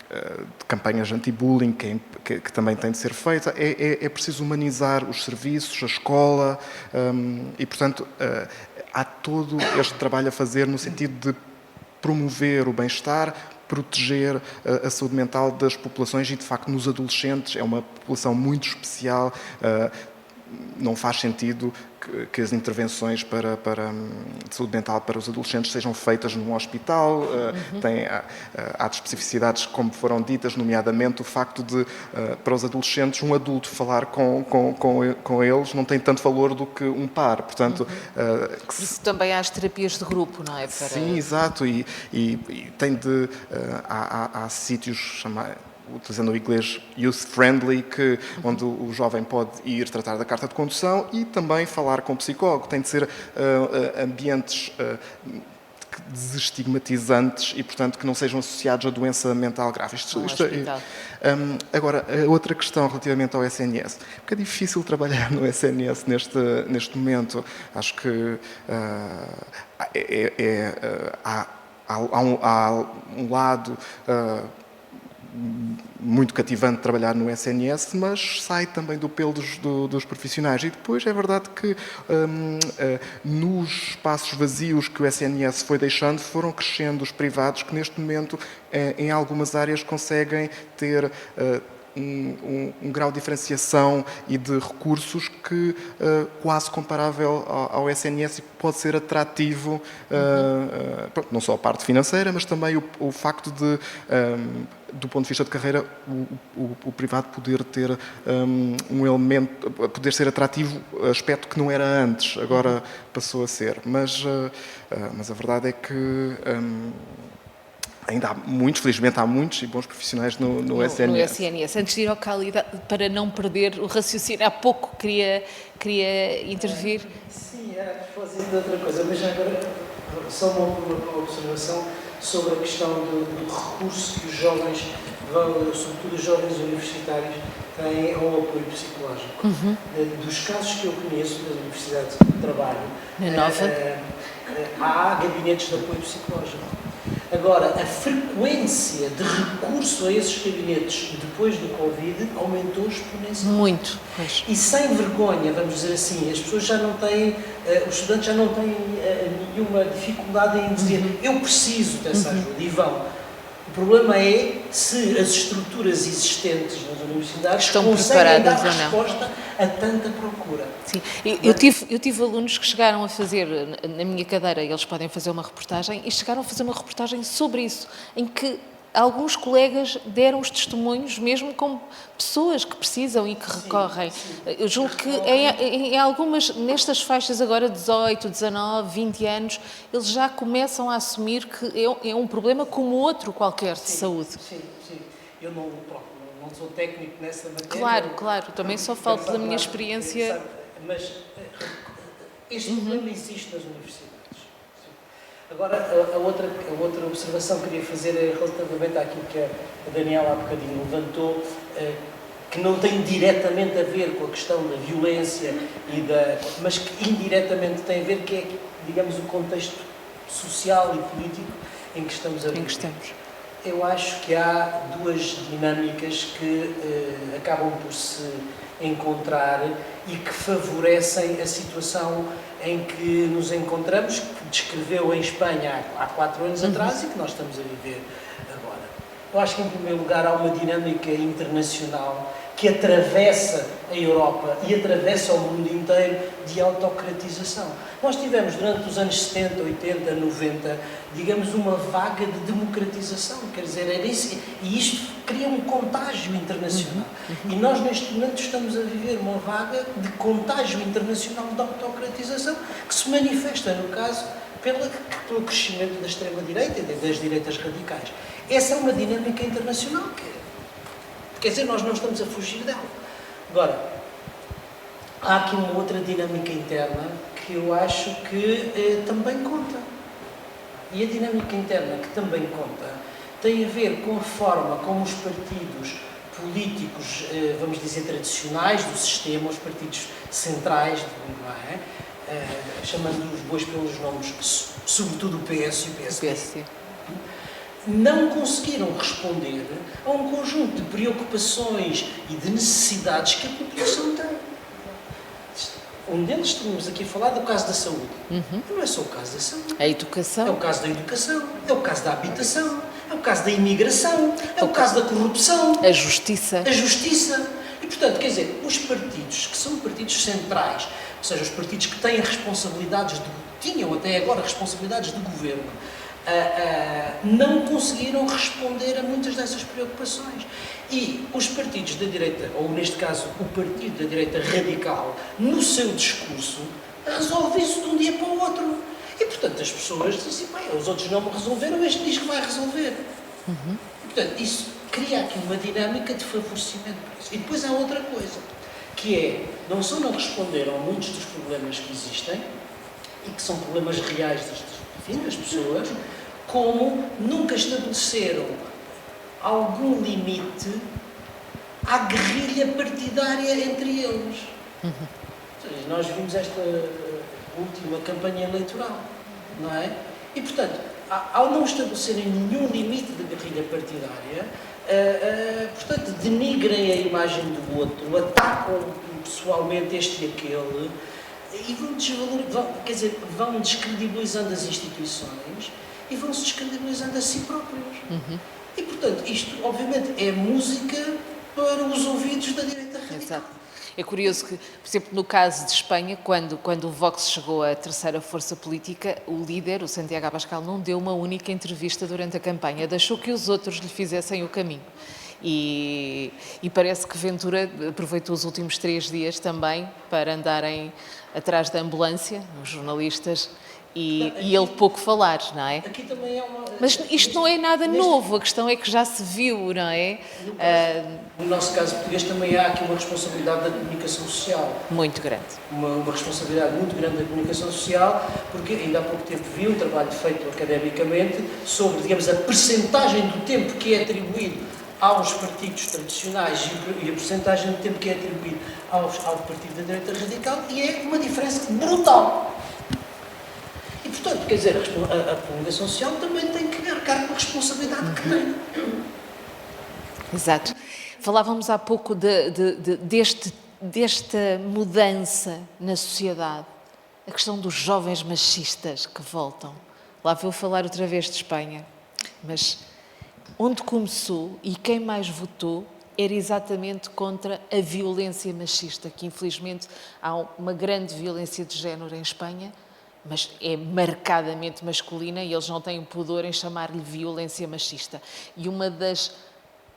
de campanhas anti-bullying que também tem de ser feita. É preciso humanizar os serviços, a escola e, portanto, há todo este trabalho a fazer no sentido de promover o bem-estar, proteger a saúde mental das populações e, de facto, nos adolescentes é uma população muito especial. Não faz sentido que as intervenções de saúde mental para os adolescentes sejam feitas num hospital. Há especificidades, como foram ditas, nomeadamente o facto de, para os adolescentes, um adulto falar com eles não tem tanto valor do que um par. Portanto, isso também há as terapias de grupo, não é? Sim, exato. E tem de... há sítios chamados, utilizando o inglês youth-friendly, onde o jovem pode ir tratar da carta de condução e também falar com o psicólogo. Tem de ser ambientes desestigmatizantes e, portanto, que não sejam associados a doença mental grave. Agora, a outra questão relativamente ao SNS. Porque é difícil trabalhar no SNS neste momento. Acho que há um lado... muito cativante trabalhar no SNS, mas sai também do pelo dos profissionais. E depois é verdade que nos espaços vazios que o SNS foi deixando, foram crescendo os privados que neste momento, em algumas áreas, conseguem ter um grau de diferenciação e de recursos que quase comparável ao SNS e que pode ser atrativo, não só a parte financeira, mas também o facto de, do ponto de vista de carreira, o privado poder ter um elemento, poder ser atrativo, aspecto que não era antes, agora passou a ser. Mas a verdade é que ainda há muitos, felizmente há muitos e bons profissionais no SNS. No SNS. Antes de ir ao Khalid, para não perder o raciocínio, há pouco queria intervir. Sim, era a propósito de outra coisa, mas já agora só uma observação sobre a questão do recurso que os jovens, sobretudo os jovens universitários, têm ao apoio psicológico. Dos casos que eu conheço das universidades de trabalho, Na Nova, há gabinetes de apoio psicológico. Agora, a frequência de recurso a esses gabinetes depois do Covid aumentou exponencialmente. muito. Pois. E sem vergonha, vamos dizer assim, as pessoas já não têm, os estudantes já não têm nenhuma dificuldade em dizer eu preciso dessa ajuda e vão. O problema é se as estruturas existentes nas universidades Estão conseguem dar preparadas ou não. resposta a tanta procura. Sim, eu tive alunos que chegaram a fazer, na minha cadeira, eles podem fazer uma reportagem, e chegaram a fazer uma reportagem sobre isso, em que alguns colegas deram os testemunhos, mesmo como pessoas que precisam e que recorrem. Eu julgo que em algumas, nestas faixas agora, 18, 19, 20 anos, eles já começam a assumir que é um problema como outro qualquer de saúde. Sim. Eu não sou técnico nessa Claro, matéria. também só falo pela minha experiência. Mas este problema existe nas universidades. Agora, a outra observação que queria fazer é relativamente àquilo que a Daniela há bocadinho levantou, que não tem diretamente a ver com a questão da violência, mas que indiretamente tem a ver, que é, digamos, o contexto social e político em que estamos a viver. Eu acho que há duas dinâmicas que acabam por se encontrar e que favorecem a situação em que nos encontramos, que descreveu em Espanha há 4 anos atrás e que nós estamos a viver agora. Eu acho que, em primeiro lugar, há uma dinâmica internacional que atravessa a Europa e atravessa o mundo inteiro de autocratização. Nós tivemos, durante os anos 70, 80, 90, digamos, uma vaga de democratização, quer dizer, era isso, e isto cria um contágio internacional. E nós, neste momento, estamos a viver uma vaga de contágio internacional de autocratização que se manifesta, no caso, pelo crescimento da extrema-direita e das direitas radicais. Essa é uma dinâmica internacional quer dizer, nós não estamos a fugir dela. Agora, há aqui uma outra dinâmica interna que eu acho que também conta. E a dinâmica interna que também conta tem a ver com a forma como os partidos políticos, vamos dizer, tradicionais do sistema, os partidos centrais, não é? Chamando-os bois pelos nomes, sobretudo o PS e o PSD, não conseguiram responder a um conjunto de preocupações e de necessidades que a população tem. Um deles, estamos aqui a falar do caso da saúde. Não é só o caso da saúde. A educação. É o caso da educação, é o caso da habitação, é o caso da imigração, é o caso da corrupção. A justiça. A justiça. E, portanto, quer dizer, os partidos que são partidos centrais, ou seja, os partidos que têm responsabilidades, tinham até agora responsabilidades de governo, não conseguiram responder a muitas dessas preocupações. E os partidos da direita, ou neste caso o partido da direita radical, no seu discurso, resolve isso de um dia para o outro. E, portanto, as pessoas dizem assim, os outros não me resolveram, este diz que vai resolver. E, portanto, isso cria aqui uma dinâmica de favorecimento. E depois há outra coisa, que é, não só não responderam a muitos dos problemas que existem, e que são problemas reais das pessoas, como nunca estabeleceram algum limite à guerrilha partidária entre eles. Ou seja, nós vimos esta última campanha eleitoral, não é? E, portanto, ao não estabelecerem nenhum limite de guerrilha partidária, portanto, denigrem a imagem do outro, atacam pessoalmente este e aquele, e vão descredibilizando as instituições e vão-se descredibilizando a si próprios. E, portanto, isto, obviamente, é música para os Exato. É curioso que, por exemplo, no caso de Espanha, quando o Vox chegou à terceira força política, o líder, o Santiago Abascal, não deu uma única entrevista durante a campanha, deixou que os outros lhe fizessem o caminho. E parece que Ventura aproveitou os últimos 3 dias também para andarem atrás da ambulância, os jornalistas, e ele pouco falar, não é? Aqui também é uma... Mas isto não é nada novo, a questão é que já se viu, não é? No nosso caso português também há aqui uma responsabilidade da comunicação social. Muito grande. Uma responsabilidade muito grande da comunicação social, porque ainda há pouco tempo vi um trabalho feito academicamente sobre, digamos, a percentagem do tempo que é atribuído aos partidos tradicionais e a percentagem do tempo que é atribuído ao partido da direita radical, e é uma diferença brutal. E, portanto, quer dizer, a comunicação social também tem que arcar com a responsabilidade que tem. Exato. Falávamos há pouco desta mudança na sociedade, a questão dos jovens machistas que voltam. Lá vou falar outra vez de Espanha, mas onde começou e quem mais votou era exatamente contra a violência machista, que infelizmente há uma grande violência de género em Espanha, mas é marcadamente masculina e eles não têm pudor em chamar-lhe violência machista. E uma das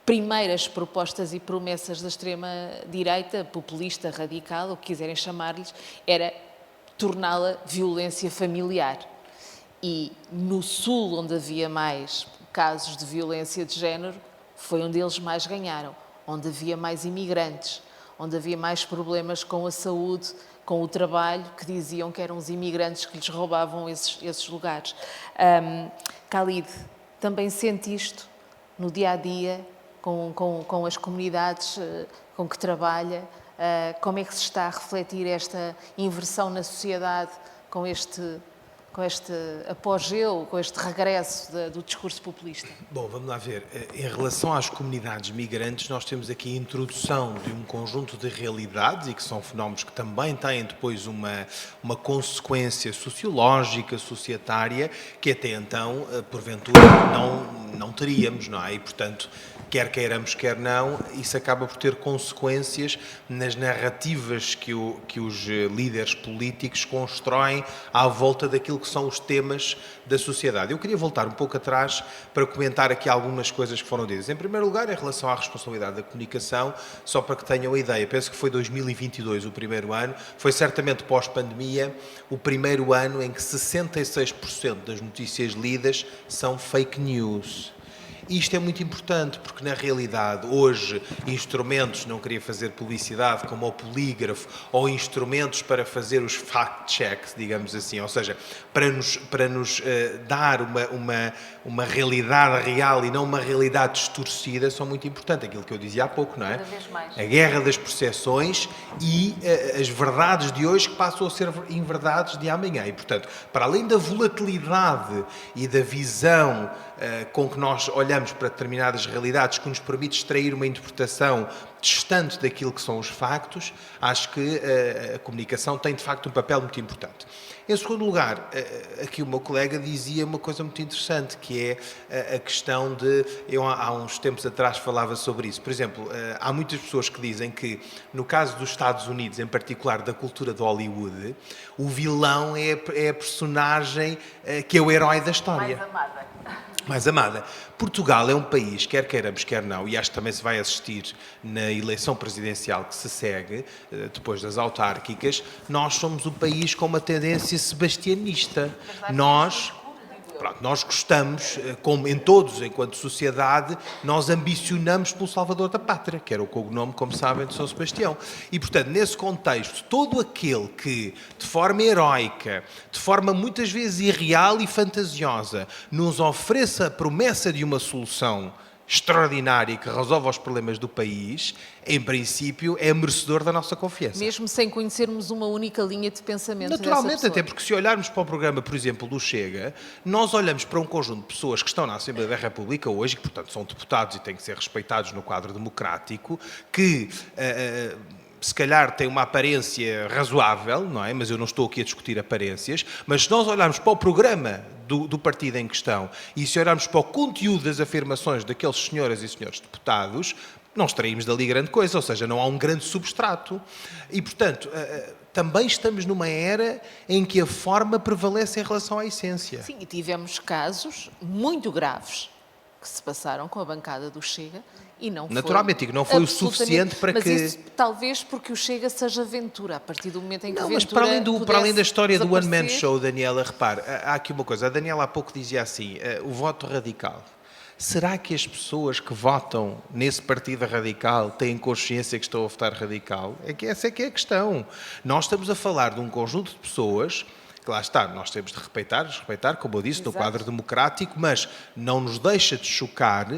primeiras propostas e promessas da extrema-direita, populista, radical, o que quiserem chamar-lhes, era torná-la violência familiar. E no Sul, onde havia mais casos de violência de género, foi onde eles mais ganharam, onde havia mais imigrantes, onde havia mais problemas com a saúde, com o trabalho, que diziam que eram os imigrantes que lhes roubavam esses lugares. Khalid, também sente isto no dia-a-dia, com as comunidades com que trabalha? Como é que se está a refletir esta inversão na sociedade com este apogeu, com este regresso do discurso populista? Bom, vamos lá ver. Em relação às comunidades migrantes, nós temos aqui a introdução de um conjunto de realidades e que são fenómenos que também têm depois uma consequência sociológica, societária, que até então, porventura, não teríamos, não é? E, portanto, quer queiramos, quer não, isso acaba por ter consequências nas narrativas que os líderes políticos constroem à volta daquilo que são os temas da sociedade. Eu queria voltar um pouco atrás para comentar aqui algumas coisas que foram ditas. Em primeiro lugar, em relação à responsabilidade da comunicação, só para que tenham a ideia, penso que foi 2022 o primeiro ano, foi certamente pós-pandemia o primeiro ano em que 66% das notícias lidas são fake news. Isto é muito importante porque, na realidade, hoje, instrumentos, não queria fazer publicidade, como o polígrafo, ou instrumentos para fazer os fact-checks, digamos assim, ou seja, para nos dar uma realidade real e não uma realidade distorcida, são muito importantes. Aquilo que eu dizia há pouco, não é? Cada vez mais. A guerra das percepções e as verdades de hoje que passam a ser inverdades de amanhã. E, portanto, para além da volatilidade e da visão com que nós olhamos para determinadas realidades, que nos permite extrair uma interpretação distante daquilo que são os factos, acho que a comunicação tem, de facto, um papel muito importante. Em segundo lugar, aqui o meu colega dizia uma coisa muito interessante, que é a questão de... Eu há uns tempos atrás falava sobre isso. Por exemplo, há muitas pessoas que dizem que, no caso dos Estados Unidos, em particular da cultura de Hollywood, o vilão é a personagem que é o herói da história. Mais amada. Portugal é um país, quer queiramos, quer não, e acho que também se vai assistir na eleição presidencial que se segue, depois das autárquicas, nós somos o país com uma tendência sebastianista. Nós gostamos, como em todos, enquanto sociedade, nós ambicionamos pelo Salvador da Pátria, que era o cognome, como sabem, de São Sebastião. E, portanto, nesse contexto, todo aquele que, de forma heroica, de forma muitas vezes irreal e fantasiosa, nos ofereça a promessa de uma solução extraordinária que resolve os problemas do país, em princípio, é merecedor da nossa confiança. Mesmo sem conhecermos uma única linha de pensamento. Naturalmente, até porque se olharmos para o programa, por exemplo, do Chega, nós olhamos para um conjunto de pessoas que estão na Assembleia da República hoje, que, portanto, são deputados e têm que ser respeitados no quadro democrático, que... se calhar tem uma aparência razoável, não é? Mas eu não estou aqui a discutir aparências, mas se nós olharmos para o programa do partido em questão e se olharmos para o conteúdo das afirmações daqueles senhoras e senhores deputados, não extraímos dali grande coisa, ou seja, não há um grande substrato. E, portanto, também estamos numa era em que a forma prevalece em relação à essência. Sim, e tivemos casos muito graves que se passaram com a bancada do Chega e não foi... Naturalmente, não foi o absolutamente- suficiente para mas que... isso talvez porque o Chega seja Ventura, a partir do momento em que Não, Ventura mas para além da história do One Man desaparecer- Show, Daniela, repare, há aqui uma coisa. A Daniela há pouco dizia assim, o voto radical. Será que as pessoas que votam nesse partido radical têm consciência que estão a votar radical? É que essa é que é a questão. Nós estamos a falar de um conjunto de pessoas que lá está, nós temos de respeitar, como eu disse, no quadro democrático, mas não nos deixa de chocar,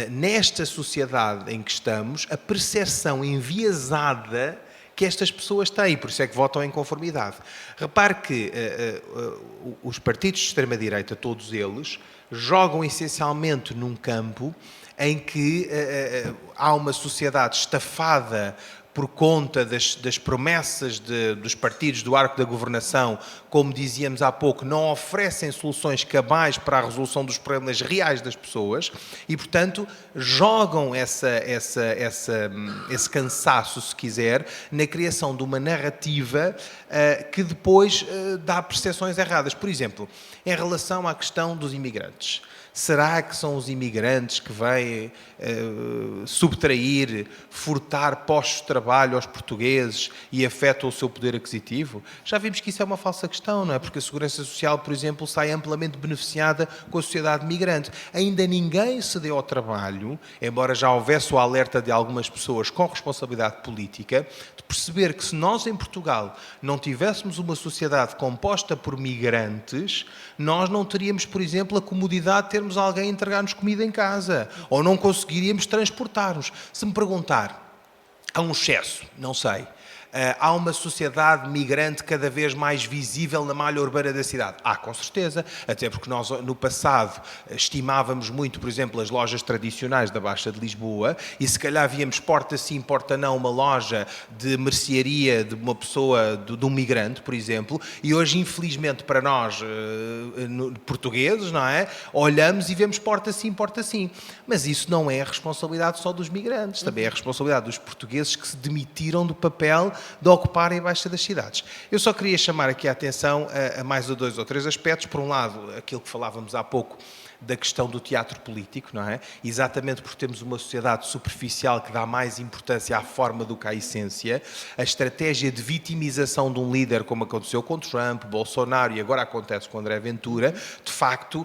nesta sociedade em que estamos, a percepção enviesada que estas pessoas têm, por isso é que votam em conformidade. Repare que os partidos de extrema-direita, todos eles, jogam essencialmente num campo em que há uma sociedade estafada por conta das promessas dos partidos do arco da governação, como dizíamos há pouco, não oferecem soluções cabais para a resolução dos problemas reais das pessoas e, portanto, jogam esse cansaço, se quiser, na criação de uma narrativa que depois dá percepções erradas. Por exemplo, em relação à questão dos imigrantes. Será que são os imigrantes que vêm subtrair, furtar postos de trabalho aos portugueses e afetam o seu poder aquisitivo? Já vimos que isso é uma falsa questão, não é? Porque a Segurança Social, por exemplo, sai amplamente beneficiada com a sociedade migrante. Ainda ninguém se deu ao trabalho, embora já houvesse o alerta de algumas pessoas com responsabilidade política, de perceber que se nós em Portugal não tivéssemos uma sociedade composta por migrantes, nós não teríamos, por exemplo, a comodidade de termos alguém a entregar-nos comida em casa, ou não conseguiríamos transportar-nos. Se me perguntar, há um excesso? Não sei. Há uma sociedade migrante cada vez mais visível na malha urbana da cidade? Há, com certeza. Até porque nós, no passado, estimávamos muito, por exemplo, as lojas tradicionais da Baixa de Lisboa e se calhar víamos porta sim, porta não, uma loja de mercearia de uma pessoa, de um migrante, por exemplo, e hoje, infelizmente, para nós, portugueses, não é? Olhamos e vemos porta sim, porta sim. Mas isso não é a responsabilidade só dos migrantes, também é a responsabilidade dos portugueses que se demitiram do papel de ocuparem a Baixa das cidades. Eu só queria chamar aqui a atenção a mais 2 ou 3 aspectos. Por um lado, aquilo que falávamos há pouco da questão do teatro político, não é? Exatamente porque temos uma sociedade superficial que dá mais importância à forma do que à essência. A estratégia de vitimização de um líder, como aconteceu com Trump, Bolsonaro e agora acontece com André Ventura, de facto,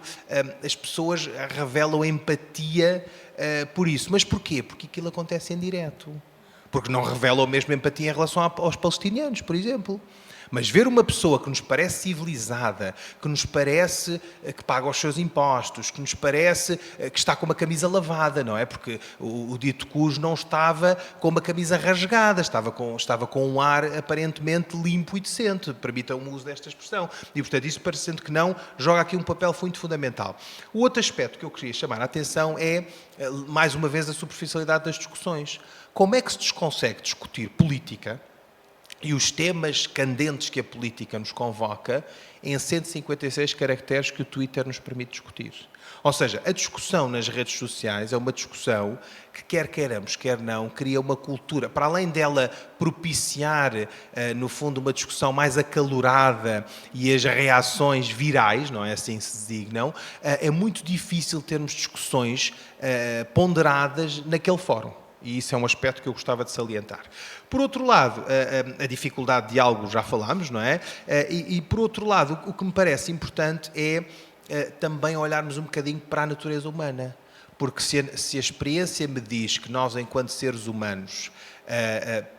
as pessoas revelam empatia por isso. Mas porquê? Porque aquilo acontece em direto. Porque não revelam a mesma empatia em relação aos palestinianos, por exemplo. Mas ver uma pessoa que nos parece civilizada, que nos parece que paga os seus impostos, que nos parece que está com uma camisa lavada, não é? Porque o dito cujo não estava com uma camisa rasgada, estava com um ar aparentemente limpo e decente, permitam-me o uso desta expressão. E, portanto, isso, parecendo que não, joga aqui um papel muito fundamental. O outro aspecto que eu queria chamar a atenção é, mais uma vez, a superficialidade das discussões. Como é que se consegue discutir política e os temas candentes que a política nos convoca em 156 caracteres que o Twitter nos permite discutir? Ou seja, a discussão nas redes sociais é uma discussão que, quer queiramos, quer não, cria uma cultura. Para além dela propiciar, no fundo, uma discussão mais acalorada e as reações virais, não é assim que se designam, é muito difícil termos discussões ponderadas naquele fórum. E isso é um aspecto que eu gostava de salientar. Por outro lado, a dificuldade de diálogo já falámos, não é? E por outro lado, o que me parece importante é também olharmos um bocadinho para a natureza humana. Porque se a experiência me diz que nós, enquanto seres humanos,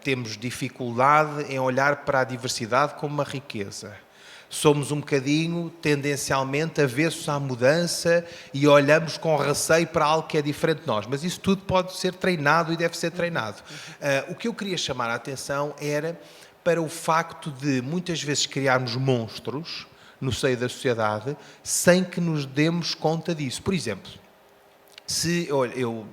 temos dificuldade em olhar para a diversidade como uma riqueza, somos um bocadinho, tendencialmente, avessos à mudança e olhamos com receio para algo que é diferente de nós. Mas isso tudo pode ser treinado e deve ser treinado. O que eu queria chamar a atenção era para o facto de, muitas vezes, criarmos monstros no seio da sociedade sem que nos demos conta disso. Por exemplo, se eu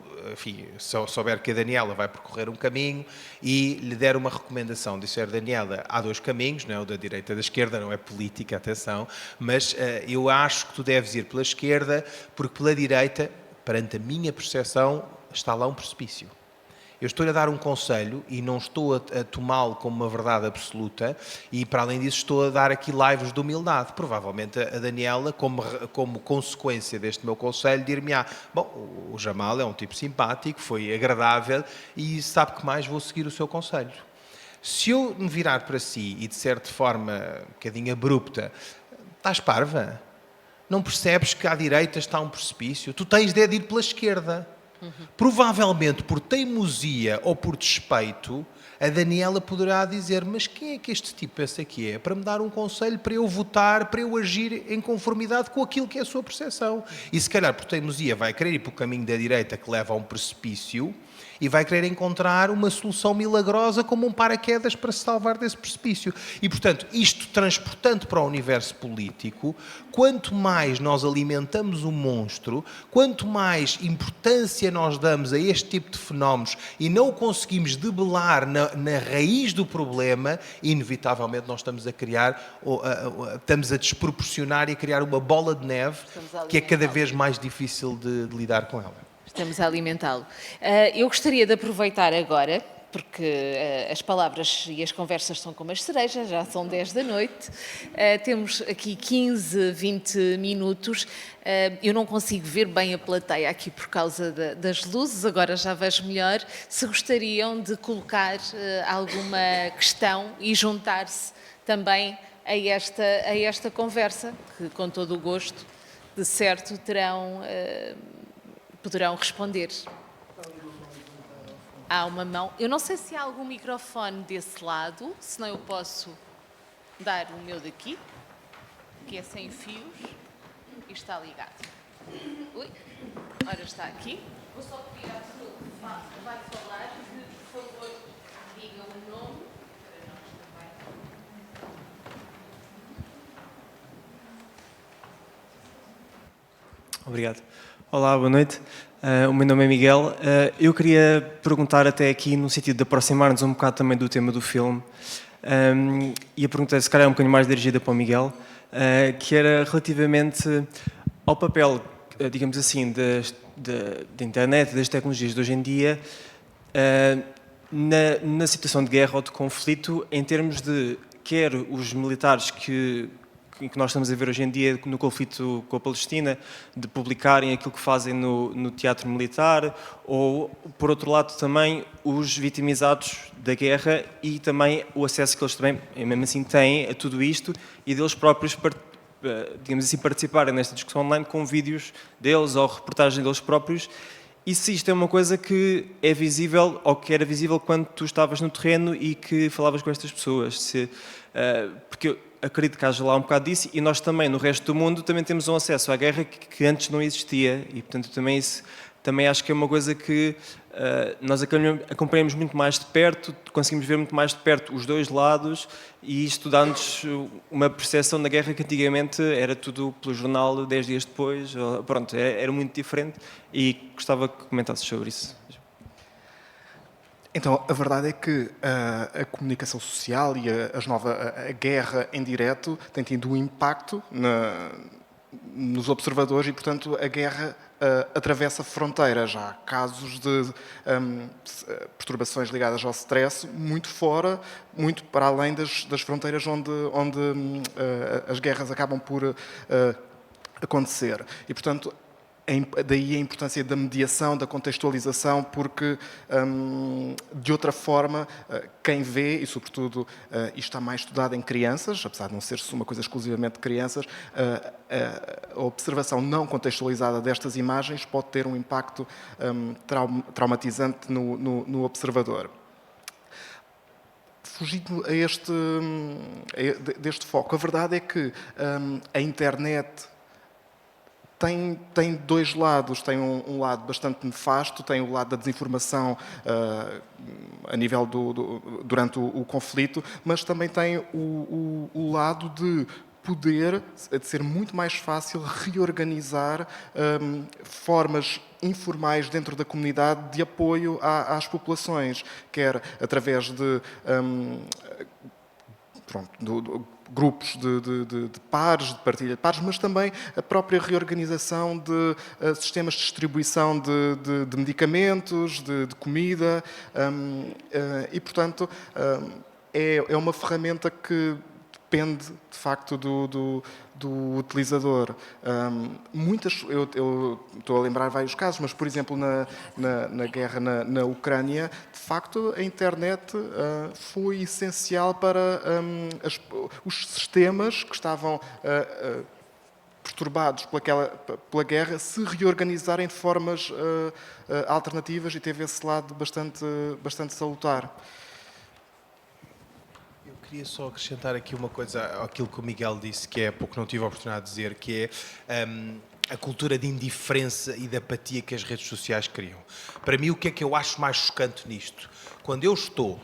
souber que a Daniela vai percorrer um caminho e lhe der uma recomendação, disser, Daniela, há 2 caminhos, não é o da direita e da esquerda, não é política, atenção, mas eu acho que tu deves ir pela esquerda porque pela direita, perante a minha percepção, está lá um precipício. Eu estou-lhe a dar um conselho e não estou a tomá-lo como uma verdade absoluta e, para além disso, estou a dar aqui laivos de humildade. Provavelmente a Daniela, como consequência deste meu conselho, dir-me-á: bom, o Jamal é um tipo simpático, foi agradável e sabe que mais, vou seguir o seu conselho. Se eu me virar para si e disser de forma um bocadinho abrupta: estás parva? Não percebes que à direita está um precipício? Tu tens de ir pela esquerda. Provavelmente por teimosia ou por despeito, a Daniela poderá dizer: mas quem é que este tipo pensa que é? Para me dar um conselho, para eu votar, para eu agir em conformidade com aquilo que é a sua percepção. E se calhar por teimosia vai querer ir para o caminho da direita que leva a um precipício e vai querer encontrar uma solução milagrosa como um paraquedas para se salvar desse precipício. E, portanto, isto transportando para o universo político, quanto mais nós alimentamos o monstro, quanto mais importância nós damos a este tipo de fenómenos e não o conseguimos debelar na raiz do problema, inevitavelmente nós estamos a criar, estamos a desproporcionar e a criar uma bola de neve que é cada vez mais difícil de lidar com ela. Estamos a alimentá-lo. Eu gostaria de aproveitar agora, porque as palavras e as conversas são como as cerejas, já são 10 da noite, temos aqui 15, 20 minutos. Eu não consigo ver bem a plateia aqui por causa das luzes, agora já vejo melhor. Se gostariam de colocar alguma questão e juntar-se também a esta conversa, que com todo o gosto, de certo, poderão responder. Há uma mão. Eu não sei se há algum microfone desse lado, senão eu posso dar o meu daqui, que é sem fios e está ligado. Ui, ora está aqui. Vou só pedir à pessoa que vai falar que, por favor, diga o nome para nós também. Obrigado. Olá, boa noite. O meu nome é Miguel. Eu queria perguntar até aqui, no sentido de aproximar-nos um bocado também do tema do filme, e a pergunta, se calhar, é um bocadinho mais dirigida para o Miguel, que era relativamente ao papel, digamos assim, da internet, das tecnologias de hoje em dia, na situação de guerra ou de conflito, em termos de quer os militares que nós estamos a ver hoje em dia no conflito com a Palestina, de publicarem aquilo que fazem no teatro militar, ou, por outro lado, também os vitimizados da guerra e também o acesso que eles também, mesmo assim, têm a tudo isto e deles próprios, digamos assim, participarem nesta discussão online com vídeos deles ou reportagens deles próprios. E se isto é uma coisa que é visível ou que era visível quando tu estavas no terreno e que falavas com estas pessoas? Porque eu acredito que haja lá um bocado disso e nós também, no resto do mundo, também temos um acesso à guerra que antes não existia e, portanto, também acho que é uma coisa que nós acompanhamos muito mais de perto, conseguimos ver muito mais de perto os dois lados e isto dá-nos uma percepção da guerra que antigamente era tudo pelo jornal 10 dias depois, pronto, era muito diferente e gostava que comentasses sobre isso. Então, a verdade é que a comunicação social e a guerra em direto tem tido um impacto nos observadores e, portanto, a guerra atravessa fronteiras. Há casos de perturbações ligadas ao stress muito para além das fronteiras onde as guerras acabam por acontecer. E, portanto, daí a importância da mediação, da contextualização, porque, de outra forma, quem vê, e sobretudo isto está mais estudado em crianças, apesar de não ser uma coisa exclusivamente de crianças, a observação não contextualizada destas imagens pode ter um impacto traumatizante no observador. Fugindo deste foco, a verdade é que a internet tem dois lados, tem um lado bastante nefasto, tem o lado da desinformação a nível durante o conflito, mas também tem o lado de ser muito mais fácil reorganizar formas informais dentro da comunidade de apoio às populações, quer através de pronto, grupos de pares, de partilha de pares, mas também a própria reorganização de sistemas de distribuição de medicamentos, de comida, e, portanto, é uma ferramenta que depende, de facto, do utilizador. Eu estou a lembrar vários casos, mas, por exemplo, na guerra na Ucrânia, de facto, a internet foi essencial para os sistemas que estavam perturbados pela guerra se reorganizarem de formas alternativas, e teve esse lado bastante salutar. Queria só acrescentar aqui uma coisa àquilo que o Miguel disse, que é pouco não tive a oportunidade de dizer, que é a cultura de indiferença e de apatia que as redes sociais criam. Para mim, o que é que eu acho mais chocante nisto? Quando eu estou...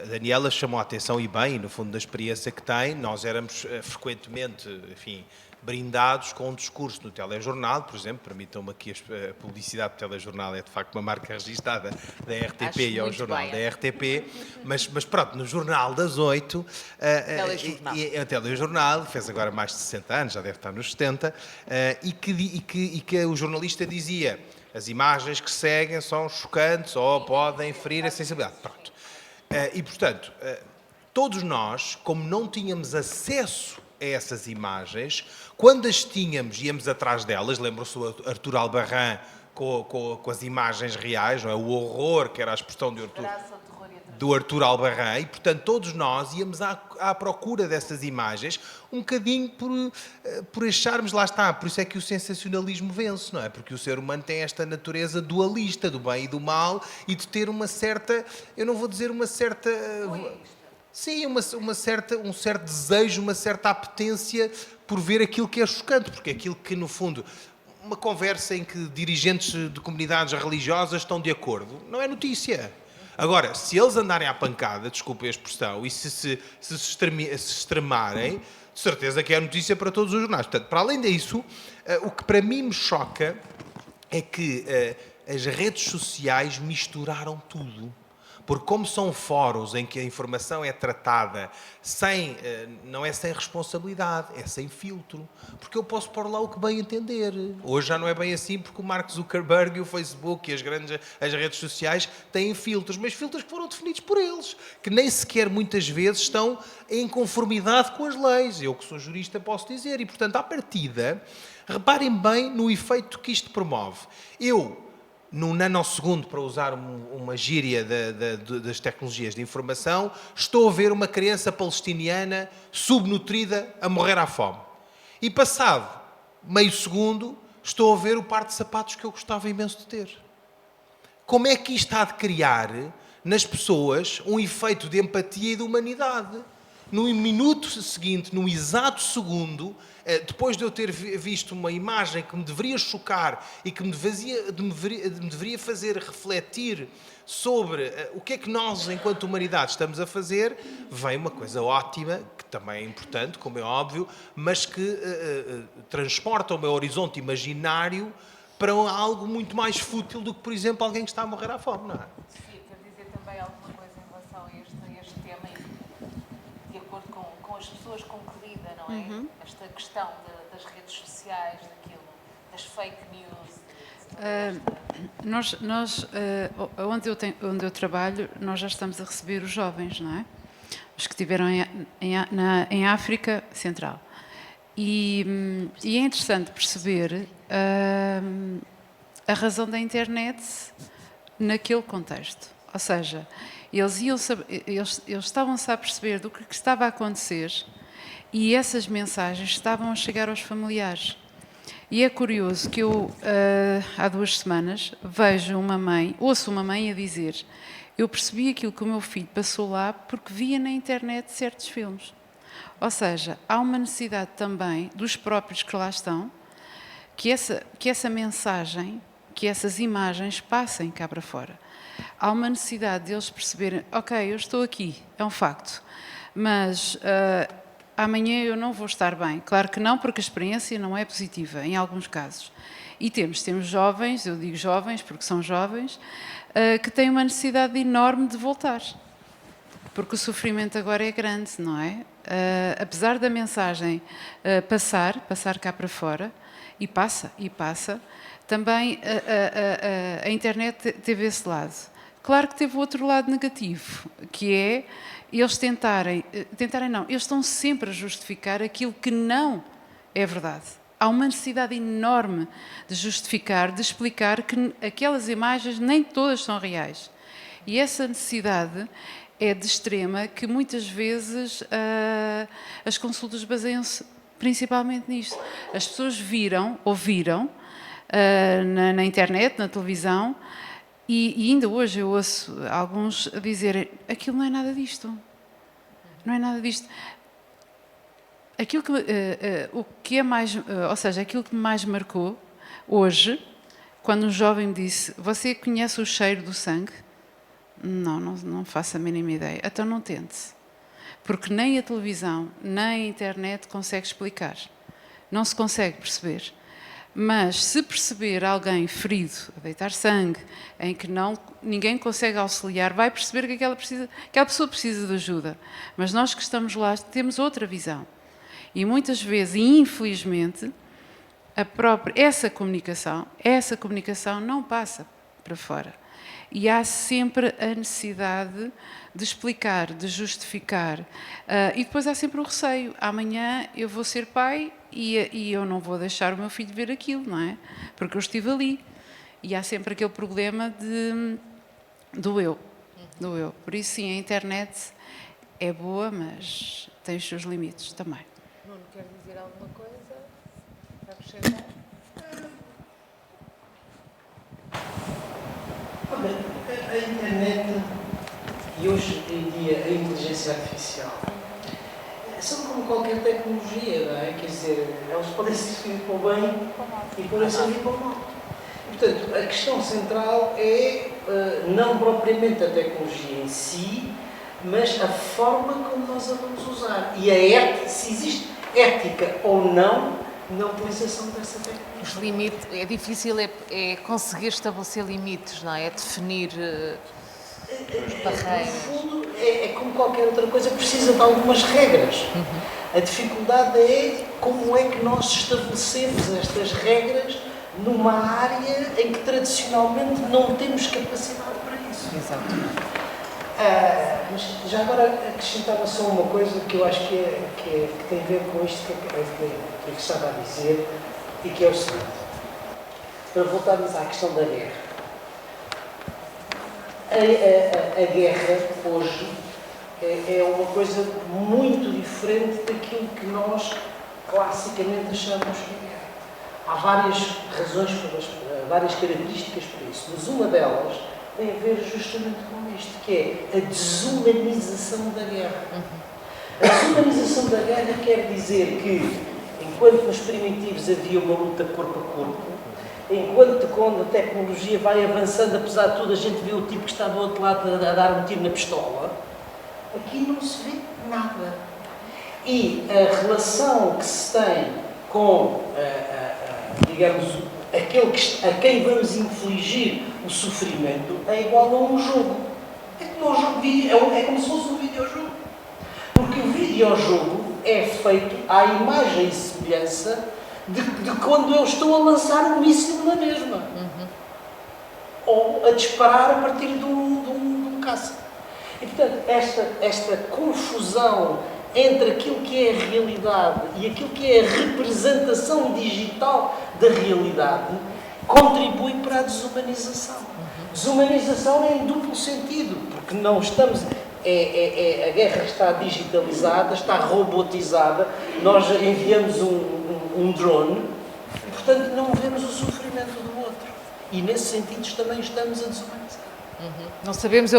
A Daniela chamou a atenção, e bem, no fundo da experiência que tem, nós éramos frequentemente, enfim, brindados com um discurso no telejornal, por exemplo, permitam-me aqui a publicidade do telejornal, é de facto uma marca registada da RTP e ao jornal da RTP, mas pronto, no Jornal das 8, o telejornal, fez agora mais de 60 anos, já deve estar nos 70, e que o jornalista dizia: as imagens que seguem são chocantes ou podem ferir a sensibilidade. Pronto. E, portanto, todos nós, como não tínhamos acesso a essas imagens, quando as tínhamos, íamos atrás delas. Lembram-se o Artur Albarrán com as imagens reais, não é? O horror, que era a expressão do Artur Albarrán, e, portanto, todos nós íamos à procura dessas imagens, um bocadinho por acharmos, lá está, por isso é que o sensacionalismo vence, não é? Porque o ser humano tem esta natureza dualista, do bem e do mal, e de ter uma certa, eu não vou dizer uma certa... Sim, um certo desejo, uma certa apetência por ver aquilo que é chocante, porque aquilo que, no fundo, uma conversa em que dirigentes de comunidades religiosas estão de acordo, não é notícia. Agora, se eles andarem à pancada, desculpem a expressão, e se extremarem, de certeza que é notícia para todos os jornais. Portanto, para além disso, o que para mim me choca é que as redes sociais misturaram tudo. Porque como são fóruns em que a informação é tratada não é sem responsabilidade, é sem filtro. Porque eu posso pôr lá o que bem entender. Hoje já não é bem assim, porque o Mark Zuckerberg e o Facebook e as redes sociais têm filtros, mas filtros que foram definidos por eles, que nem sequer muitas vezes estão em conformidade com as leis. Eu, que sou jurista, posso dizer. E, portanto, à partida, reparem bem no efeito que isto promove. Num nanosegundo, para usar uma gíria das tecnologias de informação, estou a ver uma criança palestiniana subnutrida a morrer à fome. E passado meio segundo, estou a ver o par de sapatos que eu gostava imenso de ter. Como é que isto há de criar nas pessoas um efeito de empatia e de humanidade? No minuto seguinte, no exato segundo, depois de eu ter visto uma imagem que me deveria chocar e que me deveria fazer refletir sobre o que é que nós, enquanto humanidade, estamos a fazer, vem uma coisa ótima, que também é importante, como é óbvio, mas que transporta o meu horizonte imaginário para algo muito mais fútil do que, por exemplo, alguém que está a morrer à fome, não é? Sofia, quer dizer também alguma coisa em relação a este tema, de acordo com as pessoas com que lida, não é? Uhum. Esta questão das redes sociais, das fake news. Onde eu trabalho, nós já estamos a receber os jovens, não é? Os que estiveram em África Central. E é interessante perceber a razão da internet naquele contexto. Ou seja, eles estavam-se a perceber do que estava a acontecer e essas mensagens estavam a chegar aos familiares. E é curioso que eu, há 2 semanas, ouço uma mãe a dizer: eu percebi aquilo que o meu filho passou lá porque via na internet certos filmes. Ou seja, há uma necessidade também dos próprios que lá estão, que essa mensagem, que essas imagens passem cá para fora. Há uma necessidade deles perceberem: ok, eu estou aqui, é um facto, mas amanhã eu não vou estar bem. Claro que não, porque a experiência não é positiva, em alguns casos. E temos jovens, eu digo jovens porque são jovens, que têm uma necessidade enorme de voltar. porque o sofrimento agora é grande, não é? Apesar da mensagem passar cá para fora, e passa, também a internet teve esse lado. Claro que teve o outro lado negativo, que é eles eles estão sempre a justificar aquilo que não é verdade. Há uma necessidade enorme de justificar, de explicar que aquelas imagens nem todas são reais. E essa necessidade é de extrema, que muitas vezes as consultas baseiam-se principalmente nisto. As pessoas ouviram na internet, na televisão, e ainda hoje eu ouço alguns dizerem: aquilo não é nada disto. Não é nada disto. Aquilo que aquilo que me mais marcou hoje, quando um jovem me disse: você conhece o cheiro do sangue? Não faço a mínima ideia. Então não tente. Porque nem a televisão, nem a internet consegue explicar. Não se consegue perceber. Mas se perceber alguém ferido, a deitar sangue, em que ninguém consegue auxiliar, vai perceber que aquela pessoa precisa de ajuda. Mas nós que estamos lá temos outra visão. E muitas vezes, e infelizmente, essa comunicação não passa para fora. E há sempre a necessidade de explicar, de justificar. E depois há sempre o receio. Amanhã eu vou ser pai e eu não vou deixar o meu filho ver aquilo, não é? Porque eu estive ali. E há sempre aquele problema do eu. Por isso, sim, a internet é boa, mas tem os seus limites também. Nuno, quer dizer alguma coisa? Para acrescentar? Olha, a internet e hoje em dia a inteligência artificial são como qualquer tecnologia, não é? Quer dizer, elas podem servir para o bem e podem servir para o mal. E, portanto, a questão central é não propriamente a tecnologia em si, mas a forma como nós a vamos usar. E se existe ética ou não na utilização dessa tecnologia. Os limites, é difícil conseguir estabelecer limites, não é? Definir barreiras. No fundo, é como qualquer outra coisa, precisa de algumas regras. A dificuldade é como é que nós estabelecemos estas regras numa área em que tradicionalmente não temos capacidade para isso. Exato. Mas já agora acrescentava só uma coisa que eu acho que tem a ver com isto que estava a dizer, e que é o seguinte: para voltarmos à questão da guerra. A guerra hoje é uma coisa muito diferente daquilo que nós classicamente achamos que é. Há várias razões, várias características para isso, mas uma delas tem a ver justamente com isto, que é a desumanização da guerra. A desumanização da guerra quer dizer que, enquanto nos primitivos havia uma luta corpo a corpo, enquanto quando a tecnologia vai avançando, apesar de tudo, a gente vê o tipo que está do outro lado a dar um tiro na pistola, aqui não se vê nada. E a relação que se tem com, digamos, a quem vamos infligir o sofrimento é igual a um jogo. É como se fosse um videojogo. Porque o videojogo é feito à imagem e semelhança de quando eu estou a lançar um míssil na mesma. Ou a disparar a partir de um caça. E, portanto, esta confusão entre aquilo que é a realidade e aquilo que é a representação digital da realidade contribui para a desumanização. Desumanização é em duplo sentido, porque não estamos... a guerra está digitalizada, está robotizada, nós enviamos um drone e, portanto, não vemos o sofrimento do outro. E, nesse sentido, também estamos a desumanizar. Não sabemos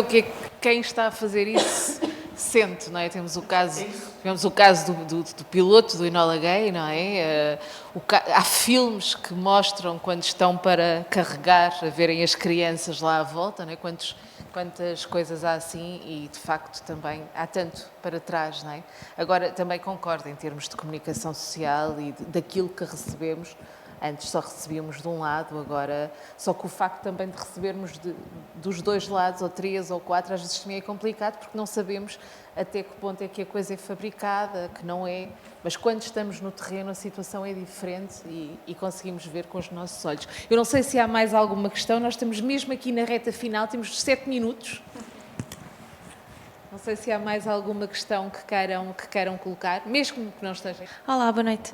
quem está a fazer isso sente, não é? Tivemos o caso do piloto do Enola Gay, não é? Há filmes que mostram quando estão para carregar, a verem as crianças lá à volta, não é? Quantas coisas há assim e, de facto, também há tanto para trás, não é? Agora, também concordo, em termos de comunicação social e daquilo que recebemos, Antes só recebíamos de um lado, agora... Só que o facto também de recebermos dos dois lados, ou 3 ou 4, às vezes também é complicado, porque não sabemos até que ponto é que a coisa é fabricada, que não é. Mas quando estamos no terreno a situação é diferente e conseguimos ver com os nossos olhos. Eu não sei se há mais alguma questão, nós estamos mesmo aqui na reta final, temos 7 minutos. Não sei se há mais alguma questão que queiram colocar, mesmo que não esteja. Olá, boa noite.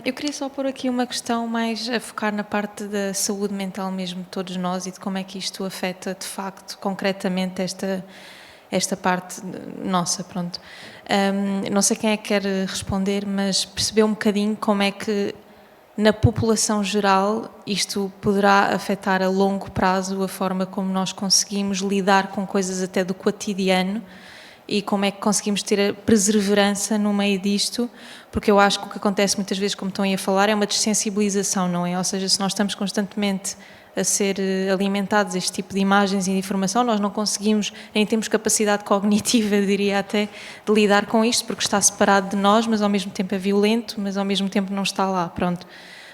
Eu queria só pôr aqui uma questão mais a focar na parte da saúde mental mesmo de todos nós e de como é que isto afeta, de facto, concretamente esta parte nossa, pronto. Não sei quem é que quer responder, mas perceber um bocadinho como é que na população geral isto poderá afetar a longo prazo a forma como nós conseguimos lidar com coisas até do cotidiano e como é que conseguimos ter a perseverança no meio disto, porque eu acho que o que acontece muitas vezes, como estão aí a falar, é uma dessensibilização, não é? Ou seja, se nós estamos constantemente a ser alimentados este tipo de imagens e de informação, nós não conseguimos, nem temos capacidade cognitiva, diria até, de lidar com isto, porque está separado de nós, mas ao mesmo tempo é violento, mas ao mesmo tempo não está lá, pronto.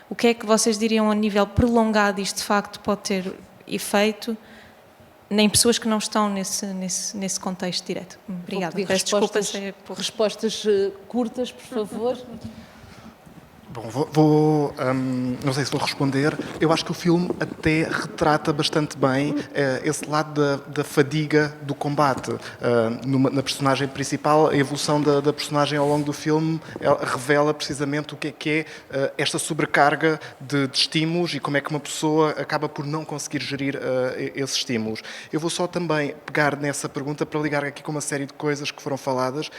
O que é que vocês diriam a nível prolongado isto de facto pode ter efeito nem pessoas que não estão nesse contexto direto? Obrigada. Peço desculpa se é por... Respostas curtas, por favor. Bom, não sei se vou responder. Eu acho que o filme até retrata bastante bem esse lado da fadiga do combate. Na personagem principal, a evolução da personagem ao longo do filme revela precisamente o que é esta sobrecarga de estímulos e como é que uma pessoa acaba por não conseguir gerir esses estímulos. Eu vou só também pegar nessa pergunta para ligar aqui com uma série de coisas que foram faladas.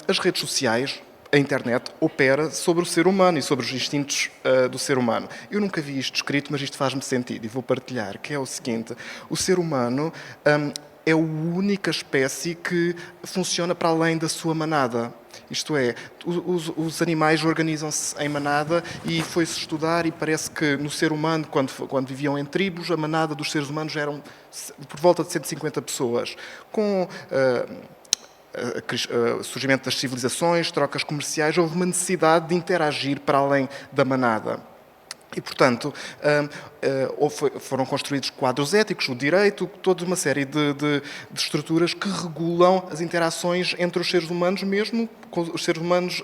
As redes sociais, a internet opera sobre o ser humano e sobre os instintos do ser humano. Eu nunca vi isto escrito, mas isto faz-me sentido e vou partilhar, que é o seguinte: o ser humano é a única espécie que funciona para além da sua manada. Isto é, os animais organizam-se em manada e foi-se estudar e parece que no ser humano, quando viviam em tribos, a manada dos seres humanos eram por volta de 150 pessoas. Com surgimento das civilizações, trocas comerciais, houve uma necessidade de interagir para além da manada. E, portanto, foram construídos quadros éticos, o direito, toda uma série de estruturas que regulam as interações entre os seres humanos, mesmo com os seres humanos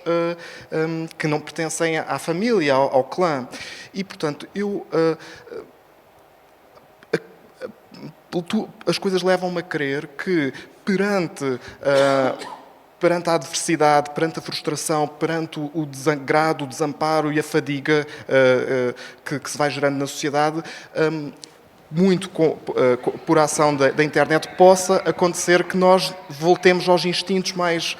que não pertencem à família, ao clã. E, portanto, as coisas levam-me a crer que perante a adversidade, perante a frustração, perante o desagrado, o desamparo e a fadiga que se vai gerando na sociedade, muito por ação da internet, possa acontecer que nós voltemos aos instintos mais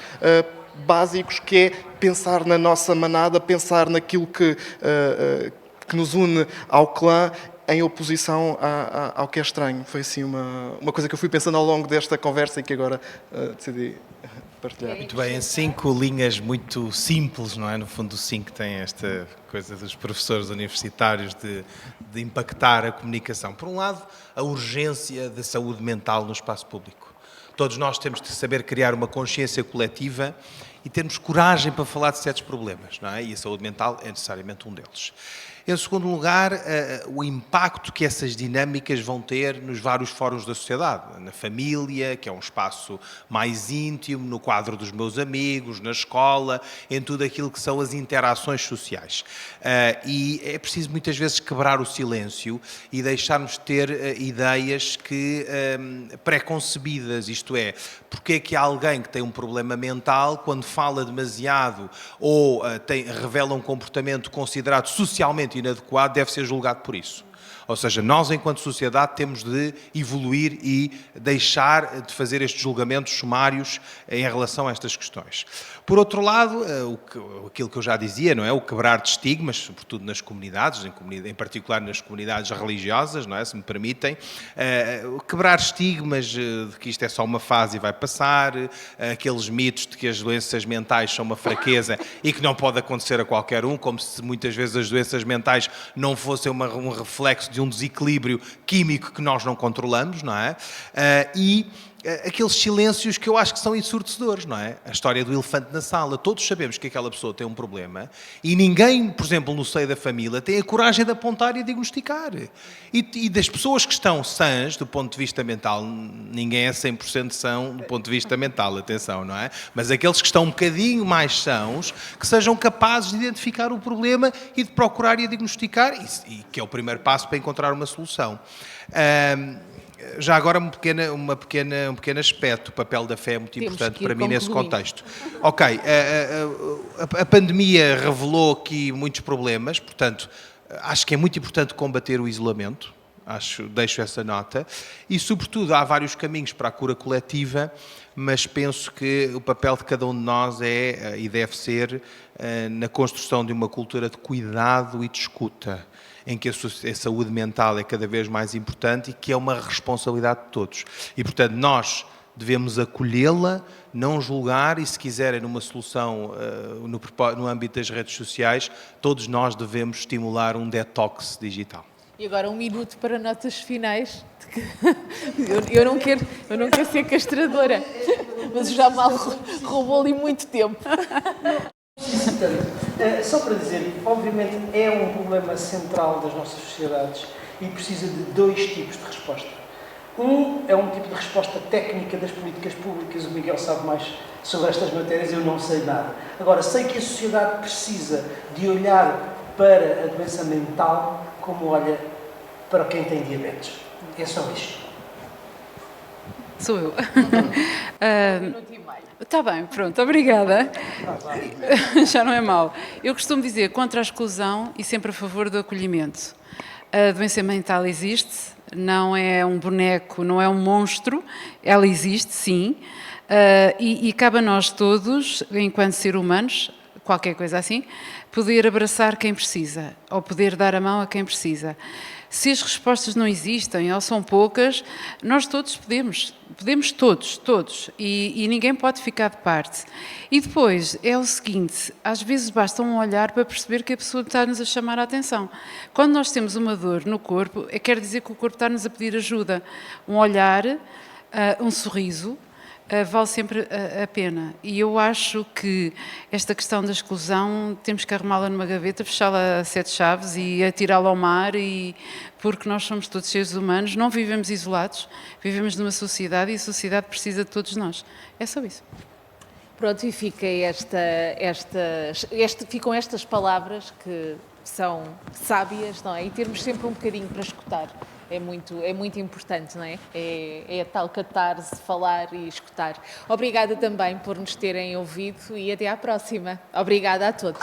básicos, que é pensar na nossa manada, pensar naquilo que nos une ao clã, em oposição ao que é estranho. Foi assim uma coisa que eu fui pensando ao longo desta conversa e que agora decidi partilhar. Muito bem, em 5 linhas muito simples, não é? No fundo, o 5 tem esta coisa dos professores universitários de impactar a comunicação. Por um lado, a urgência da saúde mental no espaço público. Todos nós temos de saber criar uma consciência coletiva e termos coragem para falar de certos problemas, não é? E a saúde mental é necessariamente um deles. Em segundo lugar, o impacto que essas dinâmicas vão ter nos vários fóruns da sociedade. Na família, que é um espaço mais íntimo, no quadro dos meus amigos, na escola, em tudo aquilo que são as interações sociais. E é preciso muitas vezes quebrar o silêncio e deixarmos de ter ideias pré-concebidas, isto é, porque é que alguém que tem um problema mental, quando fala demasiado ou revela um comportamento considerado socialmente inadequado, deve ser julgado por isso. Ou seja, nós, enquanto sociedade, temos de evoluir e deixar de fazer estes julgamentos sumários em relação a estas questões. Por outro lado, aquilo que eu já dizia, não é? O quebrar de estigmas, sobretudo nas comunidades, em particular nas comunidades religiosas, não é? Se me permitem, quebrar estigmas de que isto é só uma fase e vai passar, aqueles mitos de que as doenças mentais são uma fraqueza e que não pode acontecer a qualquer um, como se muitas vezes as doenças mentais não fossem um reflexo de um desequilíbrio químico que nós não controlamos, não é? E aqueles silêncios que eu acho que são ensurdecedores, não é? A história do elefante na sala. Todos sabemos que aquela pessoa tem um problema e ninguém, por exemplo, no seio da família, tem a coragem de apontar e diagnosticar. E das pessoas que estão sãs, do ponto de vista mental, ninguém é 100% são do ponto de vista mental, atenção, não é? Mas aqueles que estão um bocadinho mais sãos, que sejam capazes de identificar o problema e de procurar e diagnosticar, e que é o primeiro passo para encontrar uma solução. Já agora um pequeno aspecto, o papel da fé é muito importante para mim nesse contexto. Ok, a pandemia revelou aqui muitos problemas, portanto, acho que é muito importante combater o isolamento, deixo essa nota, e sobretudo há vários caminhos para a cura coletiva, mas penso que o papel de cada um de nós é e deve ser na construção de uma cultura de cuidado e de escuta, em que a saúde mental é cada vez mais importante e que é uma responsabilidade de todos. E, portanto, nós devemos acolhê-la, não julgar e, se quiserem, numa solução no âmbito das redes sociais, todos nós devemos estimular um detox digital. E agora 1 minuto para notas finais. Eu não quero ser castradora, mas já mal roubou ali muito tempo. Só para dizer, obviamente é um problema central das nossas sociedades e precisa de 2 tipos de resposta. Um é um tipo de resposta técnica das políticas públicas, o Miguel sabe mais sobre estas matérias, eu não sei nada. Agora, sei que a sociedade precisa de olhar para a doença mental como olha para quem tem diabetes. É só isto. Sou eu. Está bem, pronto, obrigada. Já não é mau. Eu costumo dizer contra a exclusão e sempre a favor do acolhimento. A doença mental existe, não é um boneco, não é um monstro, ela existe, sim, e cabe a nós todos, enquanto seres humanos, qualquer coisa assim, poder abraçar quem precisa, ou poder dar a mão a quem precisa. Se as respostas não existem ou são poucas, nós todos podemos todos, e ninguém pode ficar de parte. E depois, é o seguinte, às vezes basta um olhar para perceber que a pessoa está-nos a chamar a atenção. Quando nós temos uma dor no corpo, quer dizer que o corpo está-nos a pedir ajuda. Um olhar, um sorriso, vale sempre a pena. E eu acho que esta questão da exclusão temos que arrumá-la numa gaveta, fechá-la a 7 chaves e atirá-la ao mar, porque nós somos todos seres humanos, não vivemos isolados, vivemos numa sociedade e a sociedade precisa de todos nós. É só isso. Pronto, e fica ficam estas palavras que são sábias, não é? E termos sempre um bocadinho para escutar. É muito importante, não é? É a tal catarse, falar e escutar. Obrigada também por nos terem ouvido e até à próxima. Obrigada a todos.